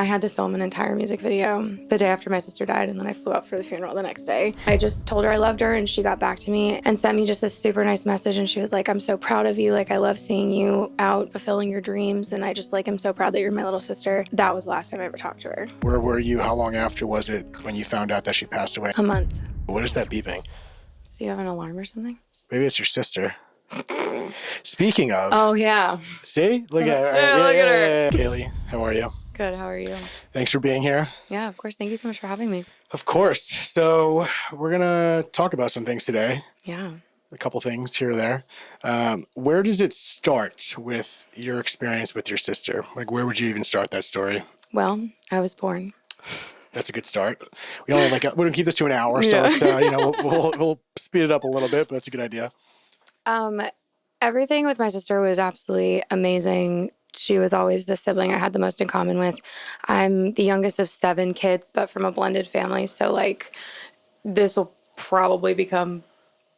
I had to film an entire music video the day after my sister died, and then I flew out for the funeral the next day. I just told her I loved her, and she got back to me and sent me just this super nice message, and she was like, I'm so proud of you. Like, I love seeing you out fulfilling your dreams, and I just, like, am so proud that you're my little sister. That was the last time I ever talked to her. Where were you? How long after was it when you found out that she passed away? A month. What is that beeping? So you have an alarm or something? Maybe it's your sister. Speaking of. Oh, yeah. See? Look at her. Yeah, look at her. Kalie, how are you? Good, how are you? Thanks for being here. Yeah, of course. Thank you so much for having me. Of course. So we're going to talk about some things today. Yeah. A couple things here or there. Where does it start with your experience with your sister? Like, where would you even start that story? Well, I was born. That's a good start. We only we're gonna keep this to an hour, so Yeah. it's, we'll speed it up a little bit, but that's a good idea. Everything with my sister was absolutely amazing. She was always the sibling I had the most in common with. I'm the youngest of 7 kids, but from a blended family. So, like, this will probably become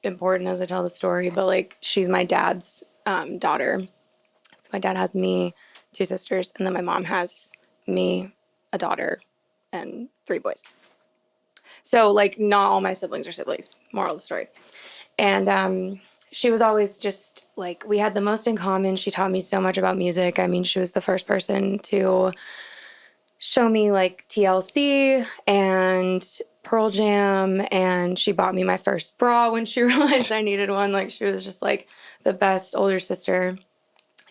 important as I tell the story, but, like, she's my dad's daughter. So my dad has me, 2 sisters, and then my mom has me, a daughter, and 3 boys. So, like, not all my siblings are siblings, moral of the story. And she was always just, like, we had the most in common. She taught me so much about music. I mean, she was the first person to show me, like, TLC and Pearl Jam, and she bought me my first bra when she realized I needed one. Like, she was just, like, the best older sister.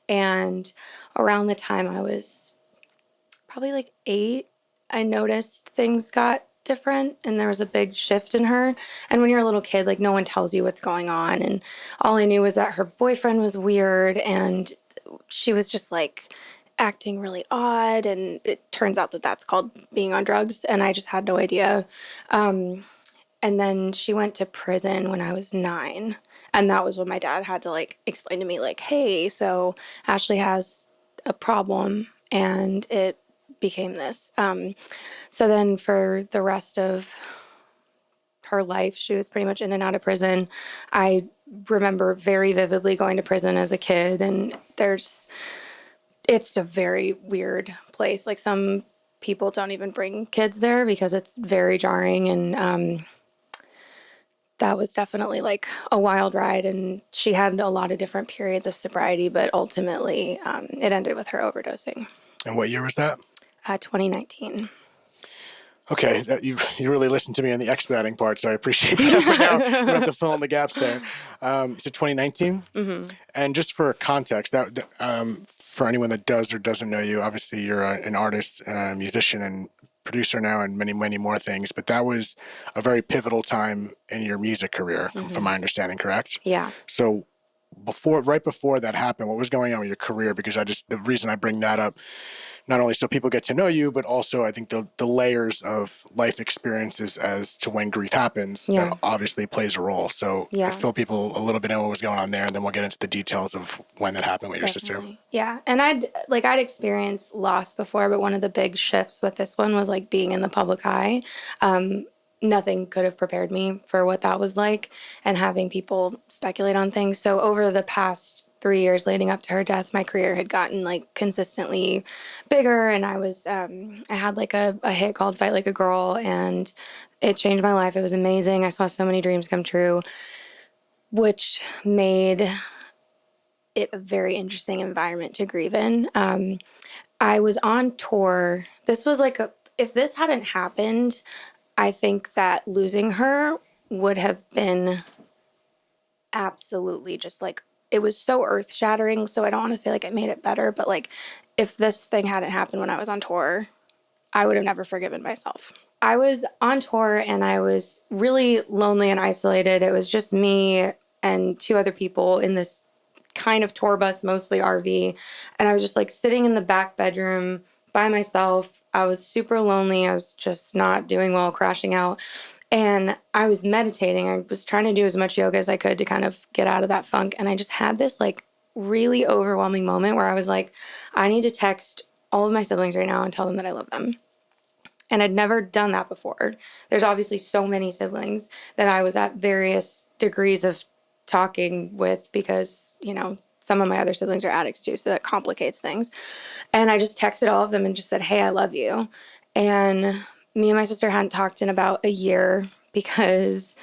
And around the time I was probably, like, 8, I noticed things got different and there was a big shift in her. And when you're a little kid, like, no one tells you what's going on. And all I knew was that her boyfriend was weird and she was just, like, acting really odd. And it turns out that that's called being on drugs. And I just had no idea. And then she went to prison when I was 9. And that was when my dad had to, like, explain to me, like, hey, so Ashley has a problem and it became this. So then for the rest of her life, she was pretty much in and out of prison. I remember very vividly going to prison as a kid, and it's a very weird place. Like, some people don't even bring kids there because it's very jarring, and that was definitely, like, a wild ride. And she had a lot of different periods of sobriety, but ultimately it ended with her overdosing. And what year was that? 2019. Okay, you really listened to me on the expediting part, so I appreciate that. But now I'm gonna have to fill in the gaps there. So 2019, and just for context, that for anyone that does or doesn't know you, obviously you're an artist, musician, and producer now, and many, many more things. But that was a very pivotal time in your music career, from my understanding, correct? Yeah. So right before that happened, what was going on with your career? Because the reason I bring that up, not only so people get to know you, but also I think the layers of life experiences as to when grief happens, that obviously plays a role. So I fill people a little bit in what was going on there, and then we'll get into the details of when that happened with your sister. Yeah. And I'd experienced loss before, but one of the big shifts with this one was, like, being in the public eye. Nothing could have prepared me for what that was like, and having people speculate on things. So over the past 3 years leading up to her death, my career had gotten, like, consistently bigger, and I had, like, a hit called Fight Like a Girl, and it changed my life. It was amazing. I saw so many dreams come true, which made it a very interesting environment to grieve in. I was on tour. This was like if this hadn't happened, I think that losing her would have been absolutely just, like, it was so earth-shattering. So I don't want to say, like, it made it better, but, like, if this thing hadn't happened when I was on tour, I would have never forgiven myself. I was on tour and I was really lonely and isolated. It was just me and 2 other people in this kind of tour bus, mostly RV. And I was just, like, sitting in the back bedroom by myself. I was super lonely. I was just not doing well, crashing out. And I was meditating. I was trying to do as much yoga as I could to kind of get out of that funk. And I just had this, like, really overwhelming moment where I was like, I need to text all of my siblings right now and tell them that I love them. And I'd never done that before. There's obviously so many siblings that I was at various degrees of talking with because, some of my other siblings are addicts too, so that complicates things. And I just texted all of them and just said, hey, I love you. And me and my sister hadn't talked in about a year because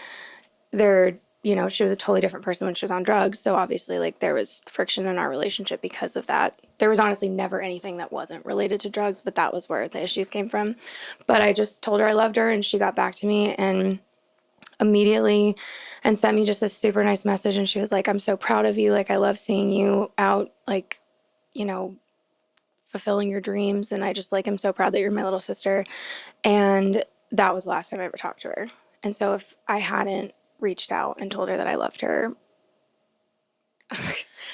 she was a totally different person when she was on drugs. So obviously, like, there was friction in our relationship because of that. There was honestly never anything that wasn't related to drugs, but that was where the issues came from. But I just told her I loved her, and she got back to me and immediately and sent me just this super nice message. And she was like, I'm so proud of you. Like, I love seeing you out, like, fulfilling your dreams. And I just, like, am so proud that you're my little sister. And that was the last time I ever talked to her. And so if I hadn't reached out and told her that I loved her,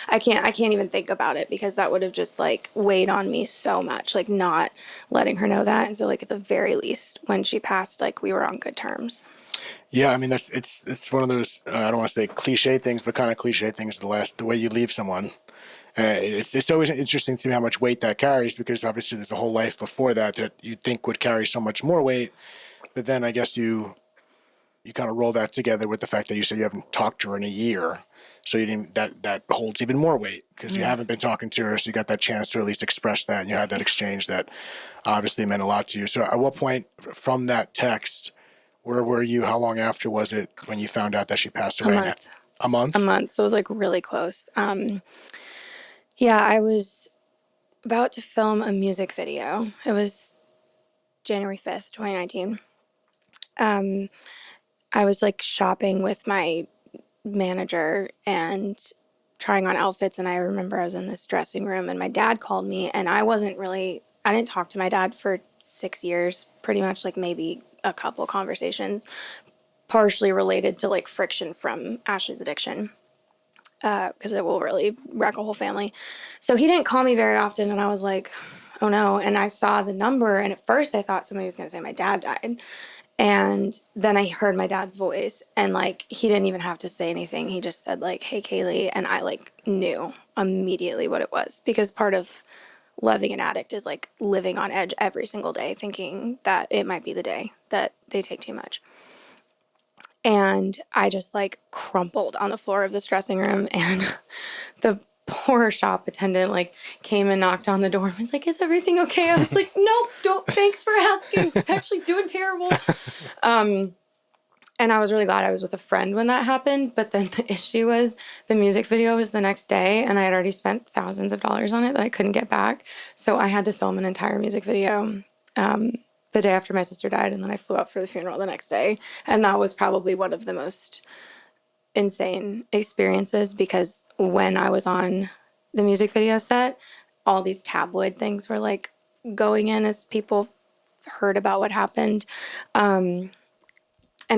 I can't even think about it, because that would have just, like, weighed on me so much, like, not letting her know that. And so, like, at the very least, when she passed, like, we were on good terms. Yeah, I mean, it's one of those, I don't want to say cliche things, but kind of cliche things. The way you leave someone, it's always interesting to me how much weight that carries, because obviously there's a whole life before that you think would carry so much more weight, but then I guess you kind of roll that together with the fact that you said you haven't talked to her in a year, so you didn't, that holds even more weight, because you haven't been talking to her, so you got that chance to at least express that, and you had that exchange that obviously meant a lot to you. So at what point from that text, where were you? How long after was it when you found out that she passed away? A month. A month? A month. So it was, like, really close. Yeah, I was about to film a music video. It was January 5th, 2019. I was, like, shopping with my manager and trying on outfits, and I remember I was in this dressing room and my dad called me, and I didn't talk to my dad for 6 years, pretty much, like, maybe a couple conversations, partially related to, like, friction from Ashley's addiction, because it will really wreck a whole family. So he didn't call me very often, and I was like, oh no. And I saw the number, and at first I thought somebody was going to say my dad died. And then I heard my dad's voice, and, like, he didn't even have to say anything. He just said, like, hey, Kalie. And I, like, knew immediately what it was, because part of loving an addict is, like, living on edge every single day, thinking that it might be the day that they take too much. And I just, like, crumpled on the floor of this dressing room, and the poor shop attendant, like, came and knocked on the door and was like, is everything okay? I was like, nope, don't, thanks for asking. I'm actually doing terrible. And I was really glad I was with a friend when that happened. But then the issue was the music video was the next day, and I had already spent thousands of dollars on it that I couldn't get back. So I had to film an entire music video the day after my sister died, and then I flew out for the funeral the next day. And that was probably one of the most insane experiences, because when I was on the music video set, all these tabloid things were, like, going in as people heard about what happened. And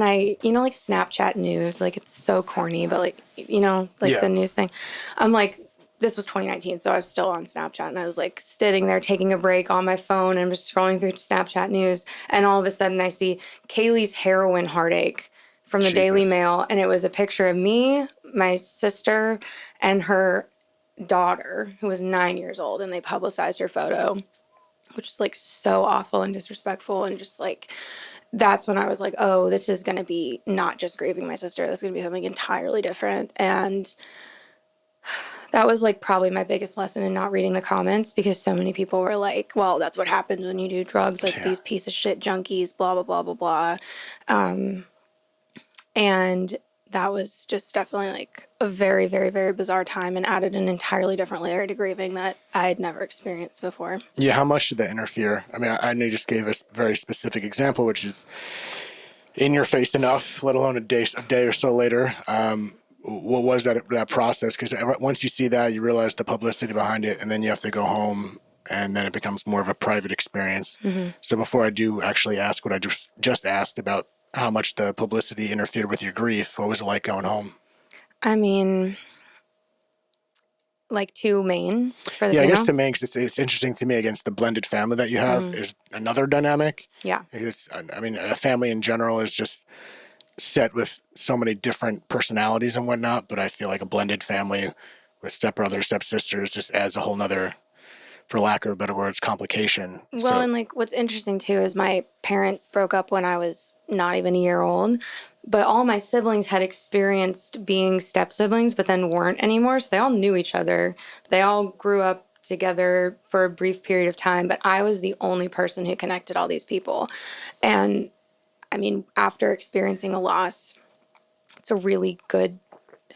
I, like, Snapchat news, like, it's so corny, but, like, like, the news thing. I'm like, this was 2019, so I was still on Snapchat, and I was, like, sitting there taking a break on my phone and just scrolling through Snapchat news, and all of a sudden I see Kalie's heroin heartache from the Daily Mail, and it was a picture of me, my sister, and her daughter, who was 9 years old, and they publicized her photo, which is, like, so awful and disrespectful, and just, like, that's when I was like, oh, this is going to be not just grieving my sister. This is going to be something entirely different. And that was, like, probably my biggest lesson in not reading the comments, because so many people were like, well, that's what happens when you do drugs, like, these piece of shit junkies, blah, blah, blah, blah, blah. And that was just definitely, like, a very, very, very bizarre time, and added an entirely different layer to grieving that I had never experienced before. Yeah, how much did that interfere? I mean, I know you just gave us a very specific example, which is in your face enough, let alone a day or so later. What was that process? Because once you see that, you realize the publicity behind it, and then you have to go home, and then it becomes more of a private experience. Mm-hmm. So before I do actually ask what I just asked about how much the publicity interfered with your grief, what was it like going home? I mean, like, to Maine for the funeral? I guess to Maine, because it's interesting to me, against the blended family that you have is another dynamic. Yeah. I mean, a family in general is just set with so many different personalities and whatnot, but I feel like a blended family with stepbrothers, stepsisters just adds a whole nother, for lack of better words, complication. Well, and, like, what's interesting too is my parents broke up when I was not even a year old, But all my siblings had experienced being step siblings, but then weren't anymore. So they all knew each other. They all grew up together for a brief period of time, but I was the only person who connected all these people. And I mean, after experiencing a loss, it's a really good,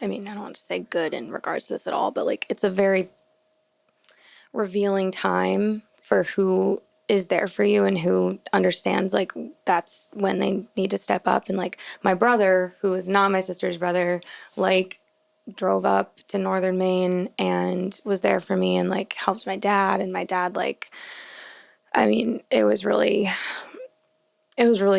I mean, I don't want to say good in regards to this at all, but like it's a very revealing time for who is there for you and who understands like that's when they need to step up. And like my brother, who is not my sister's brother, like drove up to northern Maine and was there for me and like helped my dad. And my dad, like, I mean, it was really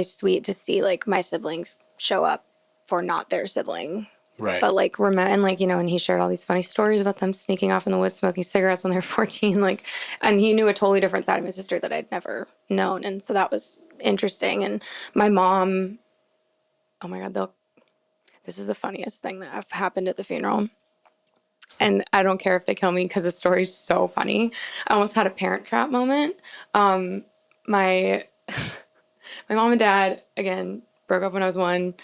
sweet to see like my siblings show up for not their sibling. Right. But like remember, and like, you know, and he shared all these funny stories about them sneaking off in the woods smoking cigarettes when they were 14, like, and he knew a totally different side of my sister that I'd never known. And so that was interesting. And my mom, oh my God, this is the funniest thing that happened at the funeral. And I don't care if they kill me because the story's so funny. I almost had a Parent Trap moment. My mom and dad, again, broke up when I was 1.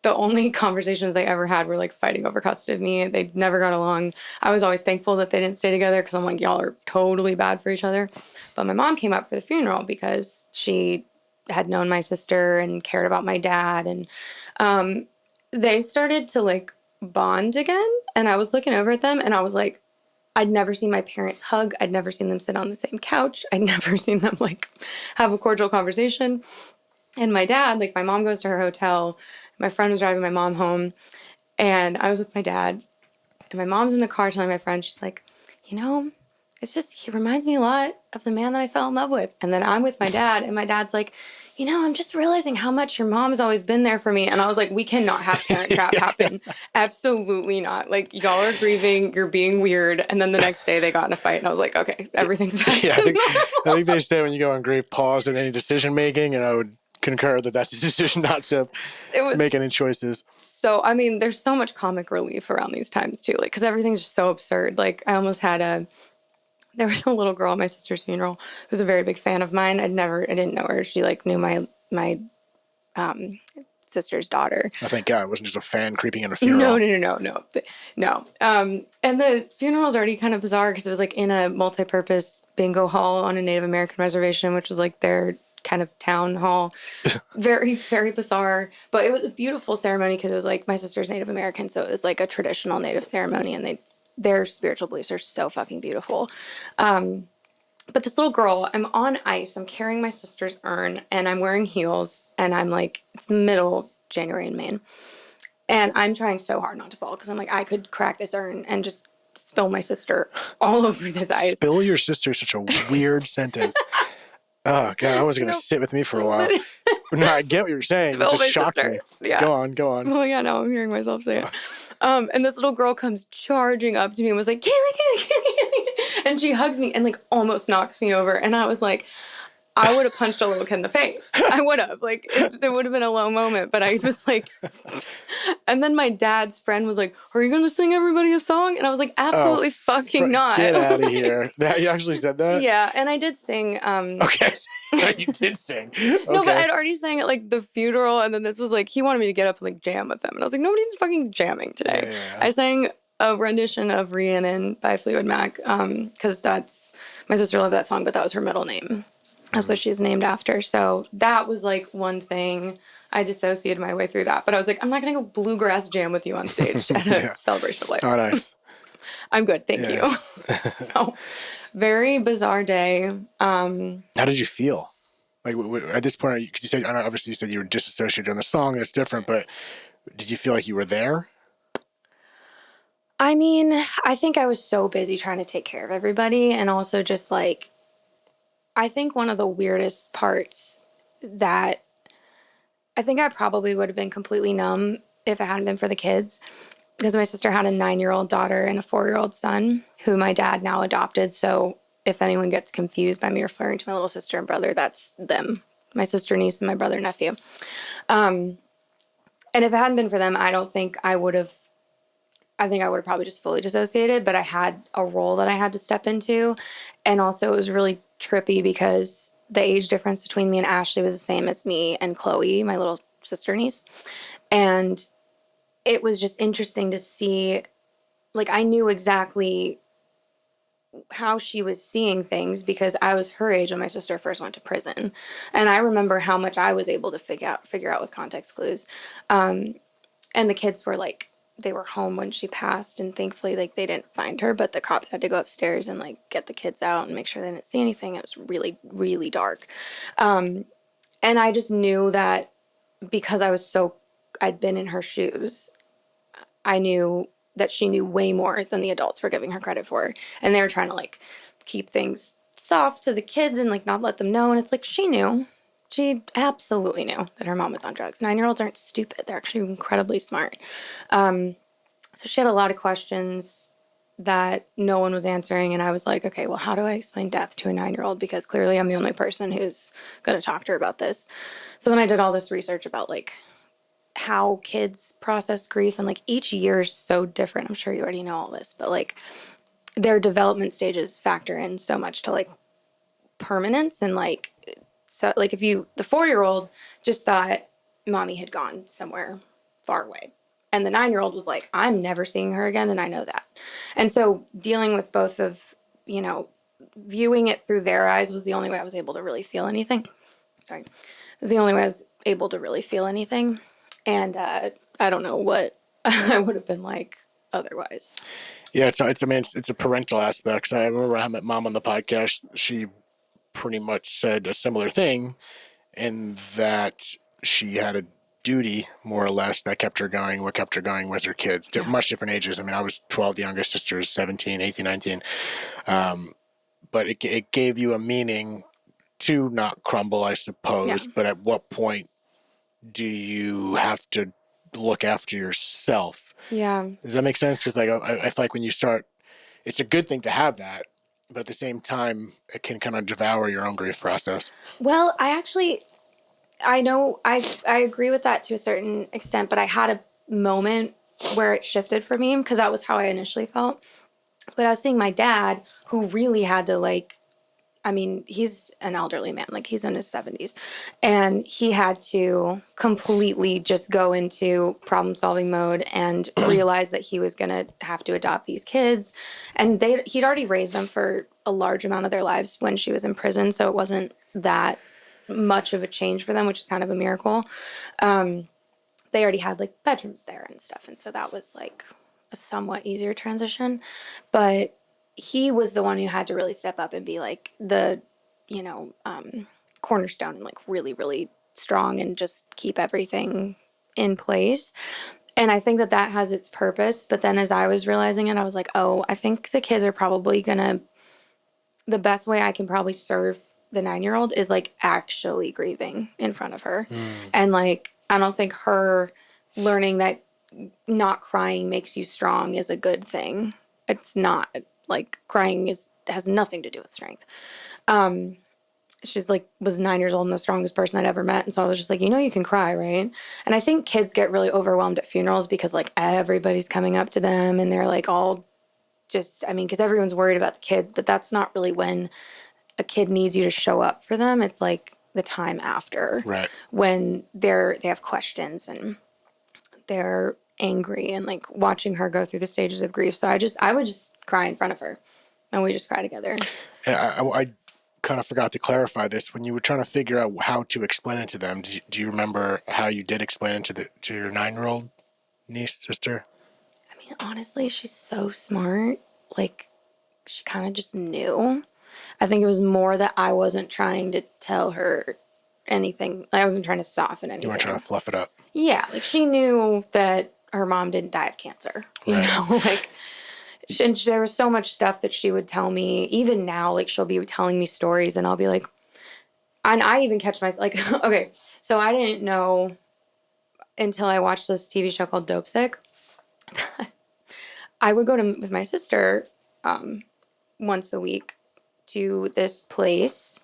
The only conversations they ever had were like fighting over custody of me. They never got along. I was always thankful that they didn't stay together because I'm like, y'all are totally bad for each other. But my mom came up for the funeral because she had known my sister and cared about my dad. And they started to like bond again. And I was looking over at them and I was like, I'd never seen my parents hug. I'd never seen them sit on the same couch. I'd never seen them like have a cordial conversation. And my dad, like my mom goes to her hotel. My friend was driving my mom home and I was with my dad and my mom's in the car telling my friend, she's like, you know, it's just, he reminds me a lot of the man that I fell in love with. And then I'm with my dad and my dad's like, you know, I'm just realizing how much your mom's always been there for me. And I was like, we cannot have Parent Trap happen. Absolutely not. Like, y'all are grieving, you're being weird. And then the next day they got in a fight and I was like, okay, everything's back to normal. I think they say when you go on grief, pause in any decision making, and I would concur that that's a decision not to make any choices. So, I mean, there's so much comic relief around these times too, like, because everything's just so absurd. Like, I almost had there was a little girl at my sister's funeral who was a very big fan of mine. I didn't know her. She like knew my sister's daughter. Oh, thank God. It wasn't just a fan creeping in a funeral. No. And the funeral was already kind of bizarre because it was like in a multi-purpose bingo hall on a Native American reservation, which was like their kind of town hall. Very, very bizarre. But it was a beautiful ceremony because it was like my sister's Native American. So it was like a traditional Native ceremony and their spiritual beliefs are so fucking beautiful. But this little girl, I'm on ice. I'm carrying my sister's urn and I'm wearing heels. And I'm like, it's the middle of January in Maine. And I'm trying so hard not to fall because I'm like, I could crack this urn and just spill my sister all over this ice. Spill your sister is such a weird sentence. Oh, God, I was going to sit with me for a while. But no, I get what you're saying. It just shocked me. Yeah. Go on. Well, yeah, now I'm hearing myself say it. And this little girl comes charging up to me and was like, Kalie. And she hugs me and like almost knocks me over. And I was like, I would have punched a little kid in the face. I would have. Like, it would have been a low moment. But I was like, and then my dad's friend was like, are you going to sing everybody a song? And I was like, absolutely fucking not. Get out of here. You actually said that? Yeah. And I did sing. Okay. You did sing. Okay. No, but I'd already sang at like the funeral. And then this was like, he wanted me to get up and like jam with them. And I was like, nobody's fucking jamming today. Yeah. I sang a rendition of Rhiannon by Fleetwood Mac because my sister loved that song, but that was her middle name. That's what she's named after. So that was like one thing. I dissociated my way through that. But I was like, I'm not going to go bluegrass jam with you on stage at a celebration of life. Oh, nice. I'm good. Thank you. So very bizarre day. How did you feel? Like at this point, because you said, obviously you said you were disassociated on the song. That's different. But did you feel like you were there? I mean, I think I was so busy trying to take care of everybody. And also just like, I think one of the weirdest parts that I think I probably would have been completely numb if it hadn't been for the kids, because my sister had a 9-year-old daughter and a 4-year-old son who my dad now adopted. So if anyone gets confused by me referring to my little sister and brother, that's them, my sister, niece, and my brother, nephew. And if it hadn't been for them, I think I would have probably just fully dissociated, but I had a role that I had to step into. And also it was really trippy because the age difference between me and Ashley was the same as me and Chloe, my little sister niece. And it was just interesting to see, like, I knew exactly how she was seeing things because I was her age when my sister first went to prison. And I remember how much I was able to figure out with context clues. And the kids were like, they were home when she passed, and thankfully, like, they didn't find her, but the cops had to go upstairs and like get the kids out and make sure they didn't see anything. It was really, really dark. And I just knew that because I'd been in her shoes, I knew that she knew way more than the adults were giving her credit for. And they were trying to like keep things soft to the kids and like not let them know. And it's like, she knew. She absolutely knew that her mom was on drugs. 9-year-olds aren't stupid. They're actually incredibly smart. So she had a lot of questions that no one was answering. And I was like, okay, well, how do I explain death to a 9-year-old? Because clearly I'm the only person who's going to talk to her about this. So then I did all this research about like how kids process grief, and like each year is so different. I'm sure you already know all this, but like their development stages factor in so much to like permanence. And like, so like if the 4-year-old just thought mommy had gone somewhere far away, and the 9-year-old was like, I'm never seeing her again, and I know that. And so dealing with both of, viewing it through their eyes was the only way I was able to really feel anything. Sorry. It was the only way I was able to really feel anything. And I don't know what I would have been like otherwise. Yeah, it's a parental aspect. I remember I met Mom on the podcast. She pretty much said a similar thing, in that she had a duty, more or less, that kept her going. What kept her going was her kids. They're much different ages. I mean, I was 12, the youngest sister is 17, 18, 19. But it gave you a meaning to not crumble, I suppose. Yeah. But at what point do you have to look after yourself? Yeah. Does that make sense? Because like I feel like when you start, it's a good thing to have that, but at the same time, it can kind of devour your own grief process. Well, I know I agree with that to a certain extent, but I had a moment where it shifted for me because that was how I initially felt. But I was seeing my dad, who really had to like, I mean, he's an elderly man, like he's in his 70s, and he had to completely just go into problem solving mode and realize that he was going to have to adopt these kids. And he'd already raised them for a large amount of their lives when she was in prison. So it wasn't that much of a change for them, which is kind of a miracle. They already had like bedrooms there and stuff. And so that was like a somewhat easier transition. But he was the one who had to really step up and be like the, cornerstone and like really, really strong and just keep everything in place. And I think that has its purpose. But then as I was realizing it, I was like, oh, I think the kids are probably the best way I can probably serve the 9-year-old is like actually grieving in front of her. And like, I don't think her learning that not crying makes you strong is a good thing. It's not. Like, crying has nothing to do with strength. She's like, was 9 years old and the strongest person I'd ever met. And so I was just like, you can cry, right? And I think kids get really overwhelmed at funerals because like everybody's coming up to them and they're like all just, because everyone's worried about the kids, but that's not really when a kid needs you to show up for them. It's like the time after, right, when they have questions and they're angry, and like watching her go through the stages of grief. So I would just cry in front of her, and we just cry together. And I kind of forgot to clarify this when you were trying to figure out how to explain it to them. Do you remember how you did explain it to your 9-year-old sister? I mean, honestly, she's so smart. Like, she kind of just knew. I think it was more that I wasn't trying to tell her anything. I wasn't trying to soften anything. You weren't trying to fluff it up. Yeah, like she knew that her mom didn't die of cancer. You know, like, and there was so much stuff that she would tell me. Even now, like, she'll be telling me stories, and I'll be like, and I even catch myself like, okay, so I didn't know until I watched this TV show called Dope Sick. I would go with my sister once a week to this place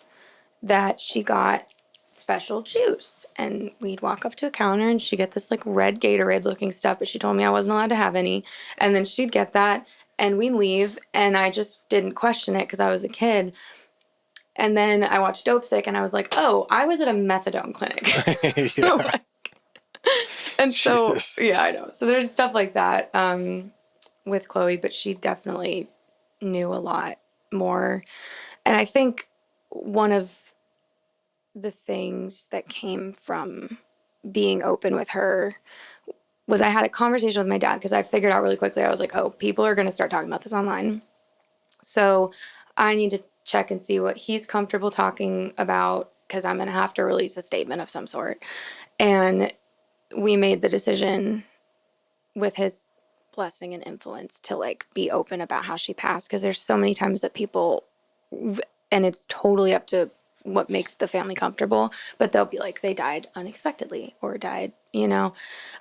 that she got special juice, and we'd walk up to a counter and she'd get this like red Gatorade looking stuff, but she told me I wasn't allowed to have any, and then she'd get that and we'd leave, and I just didn't question it because I was a kid. And then I watched Dope Sick and I was like, oh, I was at a methadone clinic. And so, Jesus. yeah, I know. So there's stuff like that with Chloe, but she definitely knew a lot more. And I think one of the things that came from being open with her was I had a conversation with my dad because I figured out really quickly, I was like, oh, people are going to start talking about this online. So I need to check and see what he's comfortable talking about because I'm going to have to release a statement of some sort. And we made the decision with his blessing and influence to like be open about how she passed because there's so many times that people, and it's totally up to what makes the family comfortable, but they'll be like they died unexpectedly or died, you know.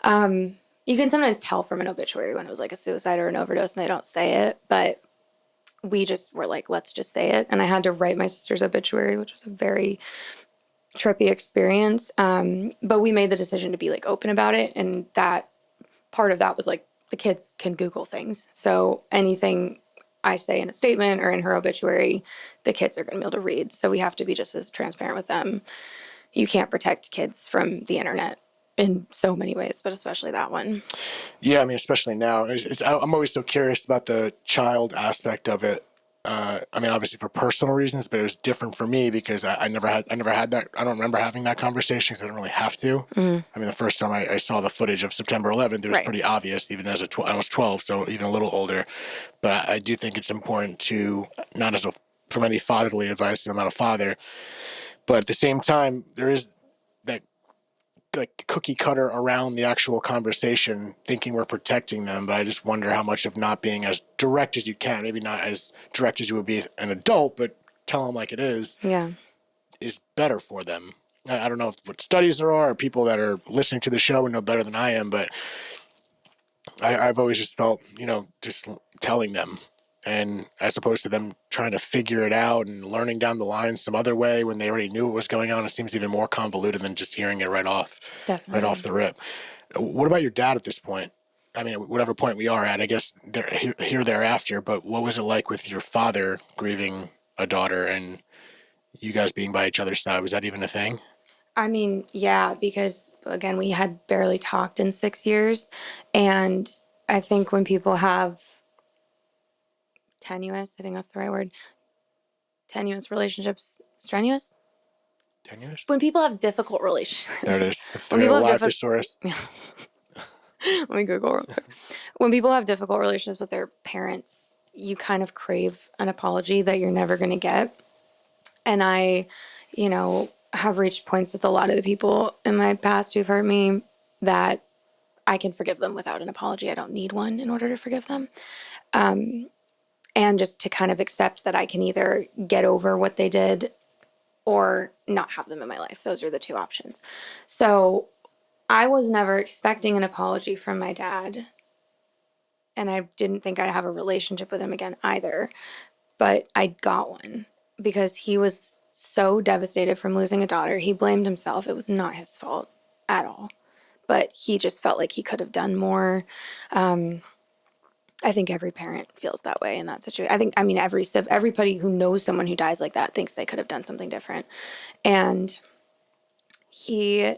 You can sometimes tell from an obituary when it was like a suicide or an overdose and they don't say it, but we just were like, let's just say it. And I had to write my sister's obituary, which was a very trippy experience. But we made the decision to be like open about it. And that part of that was like the kids can Google things. So anything I say in a statement or in her obituary, the kids are going to be able to read. So we have to be just as transparent with them. You can't protect kids from the internet in so many ways, but especially that one. Yeah, I mean, especially now. I'm always so curious about the child aspect of it. I mean, obviously for personal reasons, but it was different for me because I never had that. I don't remember having that conversation because I didn't really have to. I mean, the first time I saw the footage of September 11th, it was Right. pretty obvious, even as I was 12, so even a little older. But I do think it's important to, not as from any fatherly advice, and I'm not a father, but at the same time, there is that like cookie cutter around the actual conversation, thinking we're protecting them. But I just wonder how much of not being as direct as you can, maybe not as direct as you would be an adult, but tell them like it Yeah. is better for them. I don't know what studies there are or people that are listening to the show and know better than I am, but I've always just felt, just telling them, and as opposed to them trying to figure it out and learning down the line some other way when they already knew what was going on, it seems even more convoluted than just hearing it right off Definitely. the rip. What about your dad at this point? I mean, whatever point we are at, I guess here thereafter. But what was it like with your father grieving a daughter and you guys being by each other's side? Was that even a thing? I mean, yeah, because again, we had barely talked in 6 years. And I think when people have tenuous, I think that's the right word, tenuous relationships, strenuous? Tenuous. When people have difficult There it relationships, is. The when people have live difficult, thesaurus. let me Google real quick. When people have difficult relationships with their parents, you kind of crave an apology that you're never going to get. And I, have reached points with a lot of the people in my past who've hurt me that I can forgive them without an apology. I don't need one in order to forgive them. And just to kind of accept that I can either get over what they did or not have them in my life. Those are the two options. So I was never expecting an apology from my dad. And I didn't think I'd have a relationship with him again either. But I got one because he was so devastated from losing a daughter. He blamed himself. It was not his fault at all. But he just felt like he could have done more. I think every parent feels that way in that situation. Everybody who knows someone who dies like that thinks they could have done something different. And he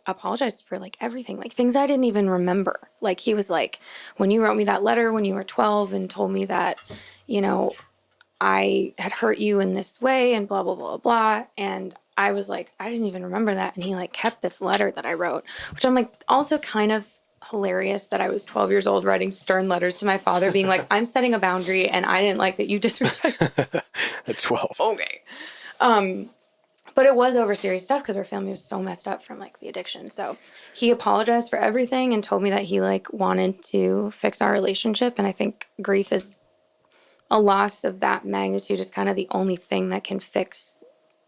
apologized for like everything, like things I didn't even remember. Like he was like, when you wrote me that letter when you were 12 and told me that, I had hurt you in this way and blah, blah, blah, blah. And I was like, I didn't even remember that. And he like kept this letter that I wrote, which I'm like also kind of hilarious that I was 12 years old writing stern letters to my father being like, I'm setting a boundary and I didn't like that you disrespected. At 12. Okay. But it was over serious stuff because our family was so messed up from like the addiction. So he apologized for everything and told me that he like wanted to fix our relationship. And I think grief is a loss of that magnitude is kind of the only thing that can fix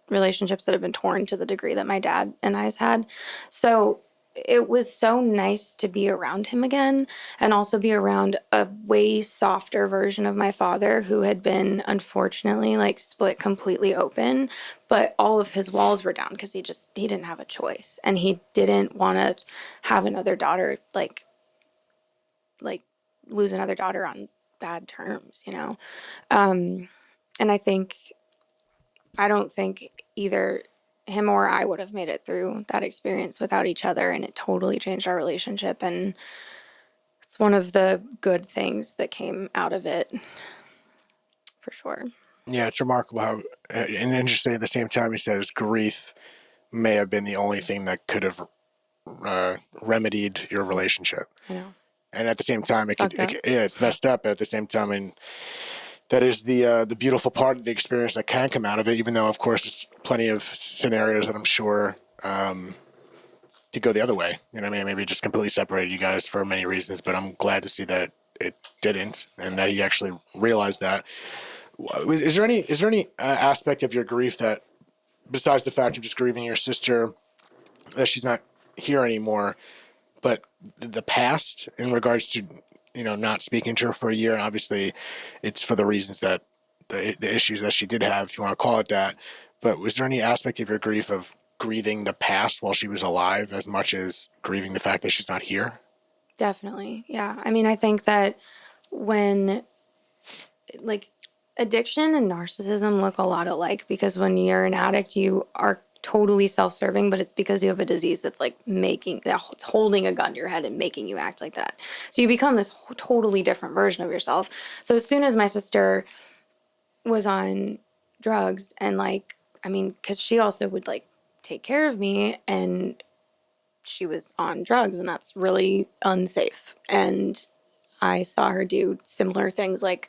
relationships that have been torn to the degree that my dad and I's had. So it was so nice to be around him again and also be around a way softer version of my father who had been unfortunately like split completely open, but all of his walls were down because he didn't have a choice and he didn't want to have another daughter like lose another daughter on bad terms, And I don't think either him or I would have made it through that experience without each other, and it totally changed our relationship. And it's one of the good things that came out of it, for sure. Yeah, it's remarkable how, and interesting at the same time, he says grief may have been the only thing that could have remedied your relationship. I know. And at the same time, Fucked up. yeah, it's messed up. But at the same time, and that is the beautiful part of the experience that can come out of it. Even though, of course, there's plenty of scenarios that I'm sure to go the other way. You know what I mean? Maybe it just completely separated you guys for many reasons. But I'm glad to see that it didn't, and that he actually realized that. Is there any aspect of your grief that, besides the fact of just grieving your sister, that she's not here anymore, but the past in regards to, not speaking to her for a year, and obviously it's for the reasons that the issues that she did have, if you want to call it that. But was there any aspect of your grief of grieving the past while she was alive as much as grieving the fact that she's not here? Definitely. Yeah. I mean, I think that when, like, addiction and narcissism look a lot alike, because when you're an addict, you are totally self-serving, but it's because you have a disease that's like it's holding a gun to your head and making you act like that. So you become this totally different version of yourself. So as soon as my sister was on drugs, and because she also would like take care of me, and she was on drugs, and that's really unsafe. And I saw her do similar things. Like,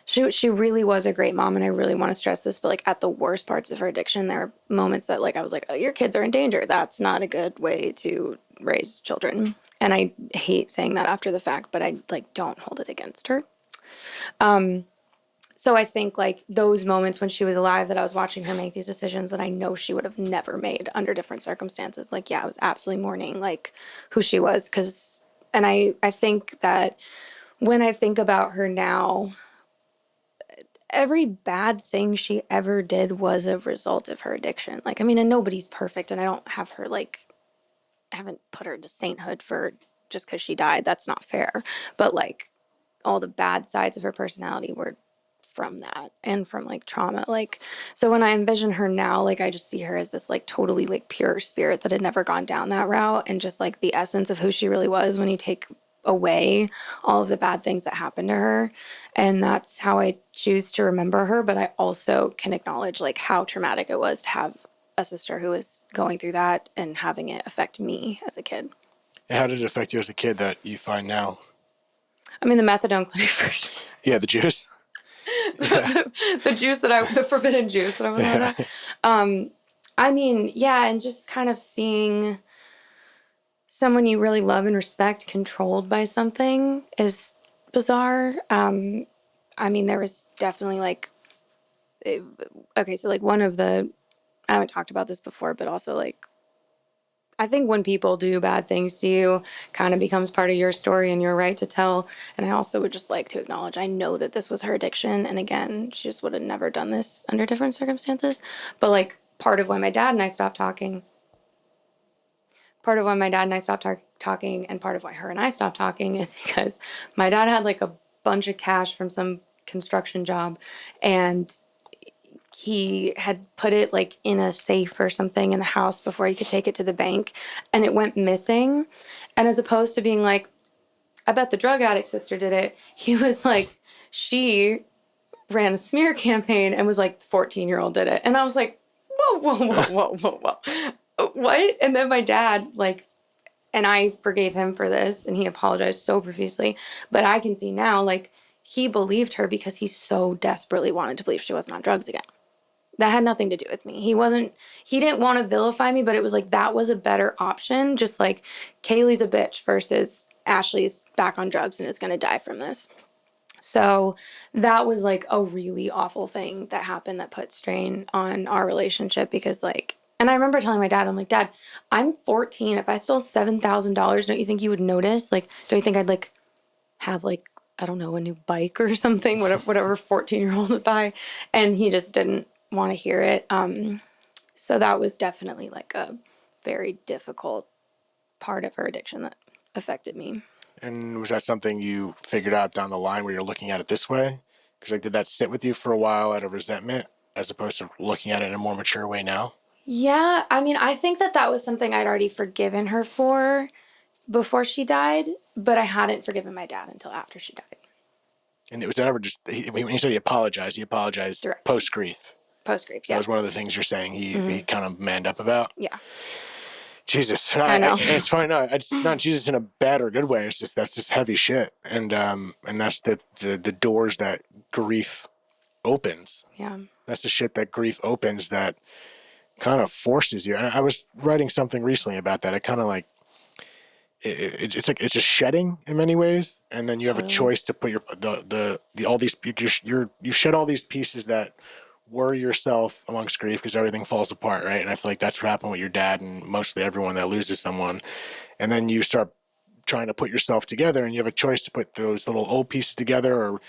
she really was a great mom, and I really want to stress this, but like at the worst parts of her addiction, there were moments that like I was like, oh, your kids are in danger. That's not a good way to raise children. And I hate saying that after the fact, but I like don't hold it against her. So I think like those moments when she was alive, that I was watching her make these decisions that I know she would have never made under different circumstances. Like, yeah, I was absolutely mourning like who she was, and I think that when I think about her now, every bad thing she ever did was a result of her addiction. Like, I mean, and nobody's perfect, and I don't have her like, I haven't put her to sainthood for just because she died. That's not fair. But like, all the bad sides of her personality were from that, and from like trauma. Like, so when I envision her now, like I just see her as this like totally like pure spirit that had never gone down that route, and just like the essence of who she really was when you take away all of the bad things that happened to her. And that's how I choose to remember her. But I also can acknowledge like how traumatic it was to have a sister who was going through that and having it affect me as a kid. And how did it affect you as a kid that you find now? I mean, the methadone clinic version. Yeah, the juice. The forbidden juice that I was on. I mean, yeah, and just kind of seeing someone you really love and respect controlled by something is bizarre. I mean, there was definitely like, okay, so like one of the, I haven't talked about this before, but also like, I think when people do bad things to you, kind of becomes part of your story and your right to tell. And I also would just like to acknowledge, I know that this was her addiction. And again, she just would have never done this under different circumstances. But like part of why my dad and I stopped talking, and part of why her and I stopped talking is because my dad had like a bunch of cash from some construction job, and he had put it like in a safe or something in the house before he could take it to the bank, and it went missing. And as opposed to being like, I bet the drug addict sister did it, he was like, she ran a smear campaign and was like, the 14-year-old did it. And I was like, whoa, whoa, whoa, whoa, whoa, whoa. What? And then my dad, like, and I forgave him for this, and he apologized so profusely. But I can see now, like, he believed her because he so desperately wanted to believe she wasn't on drugs again. That had nothing to do with me. He didn't want to vilify me, but it was like, that was a better option. Just like Kalie's a bitch versus Ashley's back on drugs and is going to die from this. So that was like a really awful thing that happened that put strain on our relationship, because like, and I remember telling my dad, I'm like, Dad, I'm 14. If I stole $7,000, don't you think you would notice? Like, don't you think I'd like have like, I don't know, a new bike or something, whatever 14-year-old would buy? And he just didn't want to hear it. So that was definitely like a very difficult part of her addiction that affected me. And was that something you figured out down the line where you're looking at it this way? Because like, did that sit with you for a while at a resentment as opposed to looking at it in a more mature way now? Yeah, I mean, I think that was something I'd already forgiven her for before she died, but I hadn't forgiven my dad until after she died. And it was ever just, when he said he apologized Directly. post-grief. Post grief, That yeah. was one of the things you're saying he kind of manned up about. Yeah. Jesus, I know. it's fine. No, it's not Jesus in a bad or good way. It's just that's just heavy shit, and that's the doors that grief opens. Yeah. That's the shit that grief opens that kind of forces you. And I was writing something recently about that. It kind of like it's like it's a shedding in many ways, and then you have a Totally. choice to put your the all these you shed all these pieces that were yourself amongst grief because everything falls apart, right? And I feel like that's what happened with your dad and mostly everyone that loses someone, and then you start trying to put yourself together, and you have a choice to put those little old pieces together or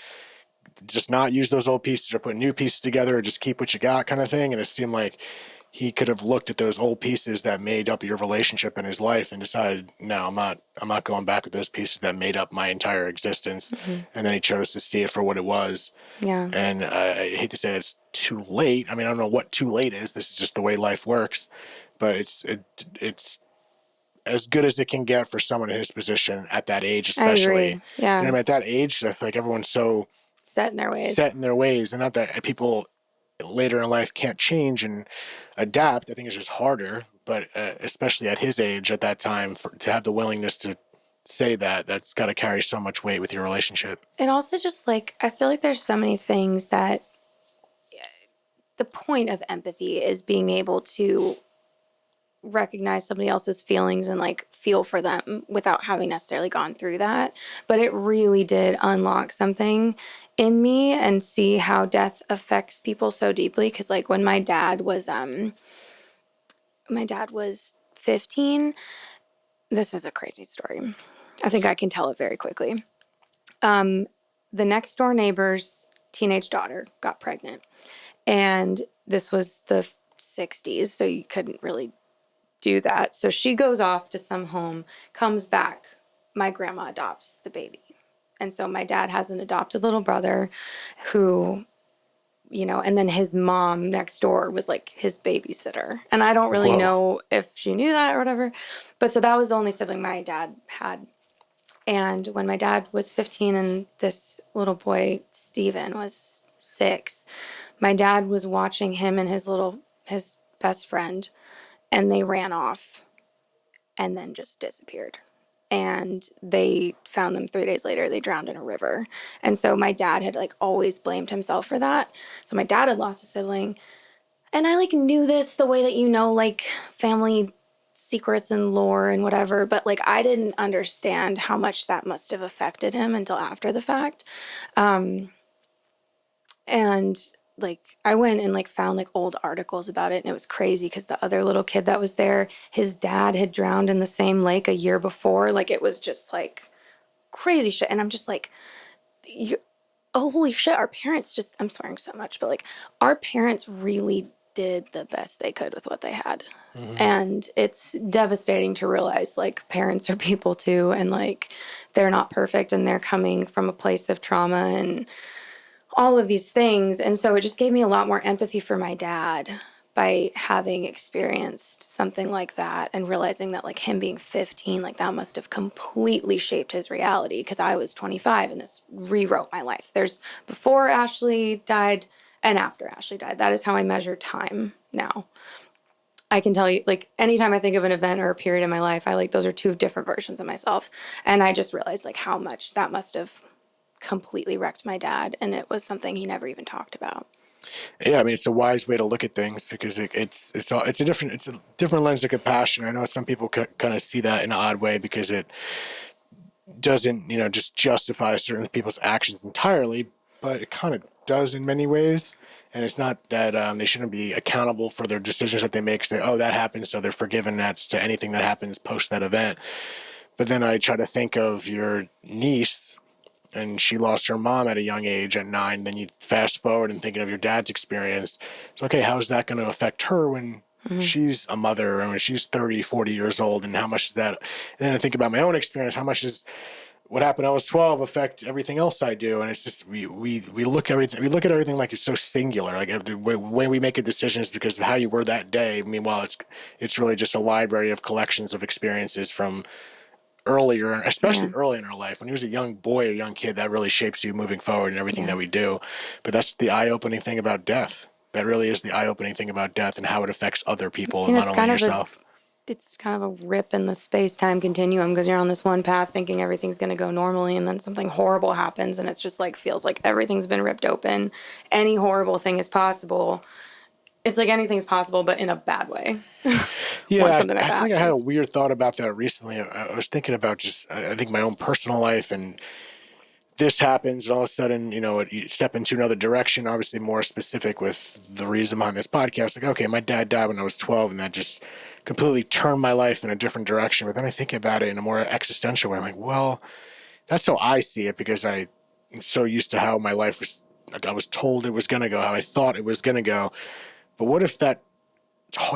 just not use those old pieces or put new pieces together or just keep what you got kind of thing. And it seemed like he could have looked at those old pieces that made up your relationship in his life and decided, no, I'm not going back with those pieces that made up my entire existence. Mm-hmm. And then he chose to see it for what it was. Yeah. And I hate to say it's too late. I mean, I don't know what too late is. This is just the way life works, but it's as good as it can get for someone in his position at that age, especially. I agree. Yeah. And I'm at that age, I feel like everyone's so set in their ways. And not that people later in life can't change and adapt. I think it's just harder, but especially at his age at that time to have the willingness to say that's got to carry so much weight with your relationship. And also just like, I feel like there's so many things that the point of empathy is being able to recognize somebody else's feelings and like feel for them without having necessarily gone through that. But it really did unlock something in me and see how death affects people so deeply. Cause like when my dad was 15, this is a crazy story. I think I can tell it very quickly. The next door neighbor's teenage daughter got pregnant, and this was the 60s, so you couldn't really do that. So she goes off to some home, comes back. My grandma adopts the baby. And so my dad has an adopted little brother who, and then his mom next door was like his babysitter. And I don't really know if she knew that or whatever. But so that was the only sibling my dad had. And when my dad was 15 and this little boy, Steven, was 6, my dad was watching him and his best friend, and they ran off and then just disappeared. And they found them 3 days later. They drowned in a river. And so my dad had like always blamed himself for that. So my dad had lost a sibling. And I like knew this the way that like family secrets and lore and whatever, but like I didn't understand how much that must have affected him until after the fact. And like I went and like found like old articles about it, and it was crazy because the other little kid that was there, his dad had drowned in the same lake a year before. Like it was just like crazy shit. And I'm just like, oh, holy shit, our parents just, I'm swearing so much, but like our parents really did the best they could with what they had. Mm-hmm. And it's devastating to realize like parents are people too, and like they're not perfect and they're coming from a place of trauma and all of these things. And so it just gave me a lot more empathy for my dad by having experienced something like that and realizing that like him being 15, like that must have completely shaped his reality, because I was 25 and this rewrote my life. There's before Ashley died and after Ashley died. That is how I measure time now. I can tell you, like, anytime I think of an event or a period in my life, I like those are two different versions of myself. And I just realized like how much that must have completely wrecked my dad, and it was something he never even talked about. Yeah, I mean, it's a wise way to look at things because it's a different lens of compassion. I know some people kind of see that in an odd way because it doesn't, just justify certain people's actions entirely, but it kind of does in many ways. And it's not that they shouldn't be accountable for their decisions that they make. Say, oh, that happened, so they're forgiven. That's to anything that happens post that event. But then I try to think of your niece, and she lost her mom at a young age at 9. Then you fast forward and thinking of your dad's experience. It's okay, how's that going to affect her when she's a mother and when she's 30, 40 years old? And how much is that? And then I think about my own experience. How much is what happened when I was 12 affect everything else I do. And it's just, we look at everything like it's so singular. Like the way we make a decision is because of how you were that day. Meanwhile, it's really just a library of collections of experiences from earlier, especially Yeah. early in our life. When he was a young boy or young kid, that really shapes you moving forward and everything Yeah. that we do. But that's the eye-opening thing about death. That really is the eye-opening thing about death and how it affects other people and And not only yourself. it's kind of a rip in the space-time continuum because you're on this one path thinking everything's going to go normally, and then something horrible happens, and it's just like feels like everything's been ripped open. Any horrible thing is possible. It's like anything's possible, but in a bad way. Yeah, When something like I that think I had a happens. weird thought about that recently. I was thinking about just, I think my own personal life, and this happens, and all of a sudden, you step into another direction, obviously more specific with the reason behind this podcast. Like, okay, my dad died when I was 12, and that just completely turned my life in a different direction. But then I think about it in a more existential way. I'm like, well, that's how I see it because I'm so used to how my life was, I was told it was going to go, how I thought it was going to go. But what if that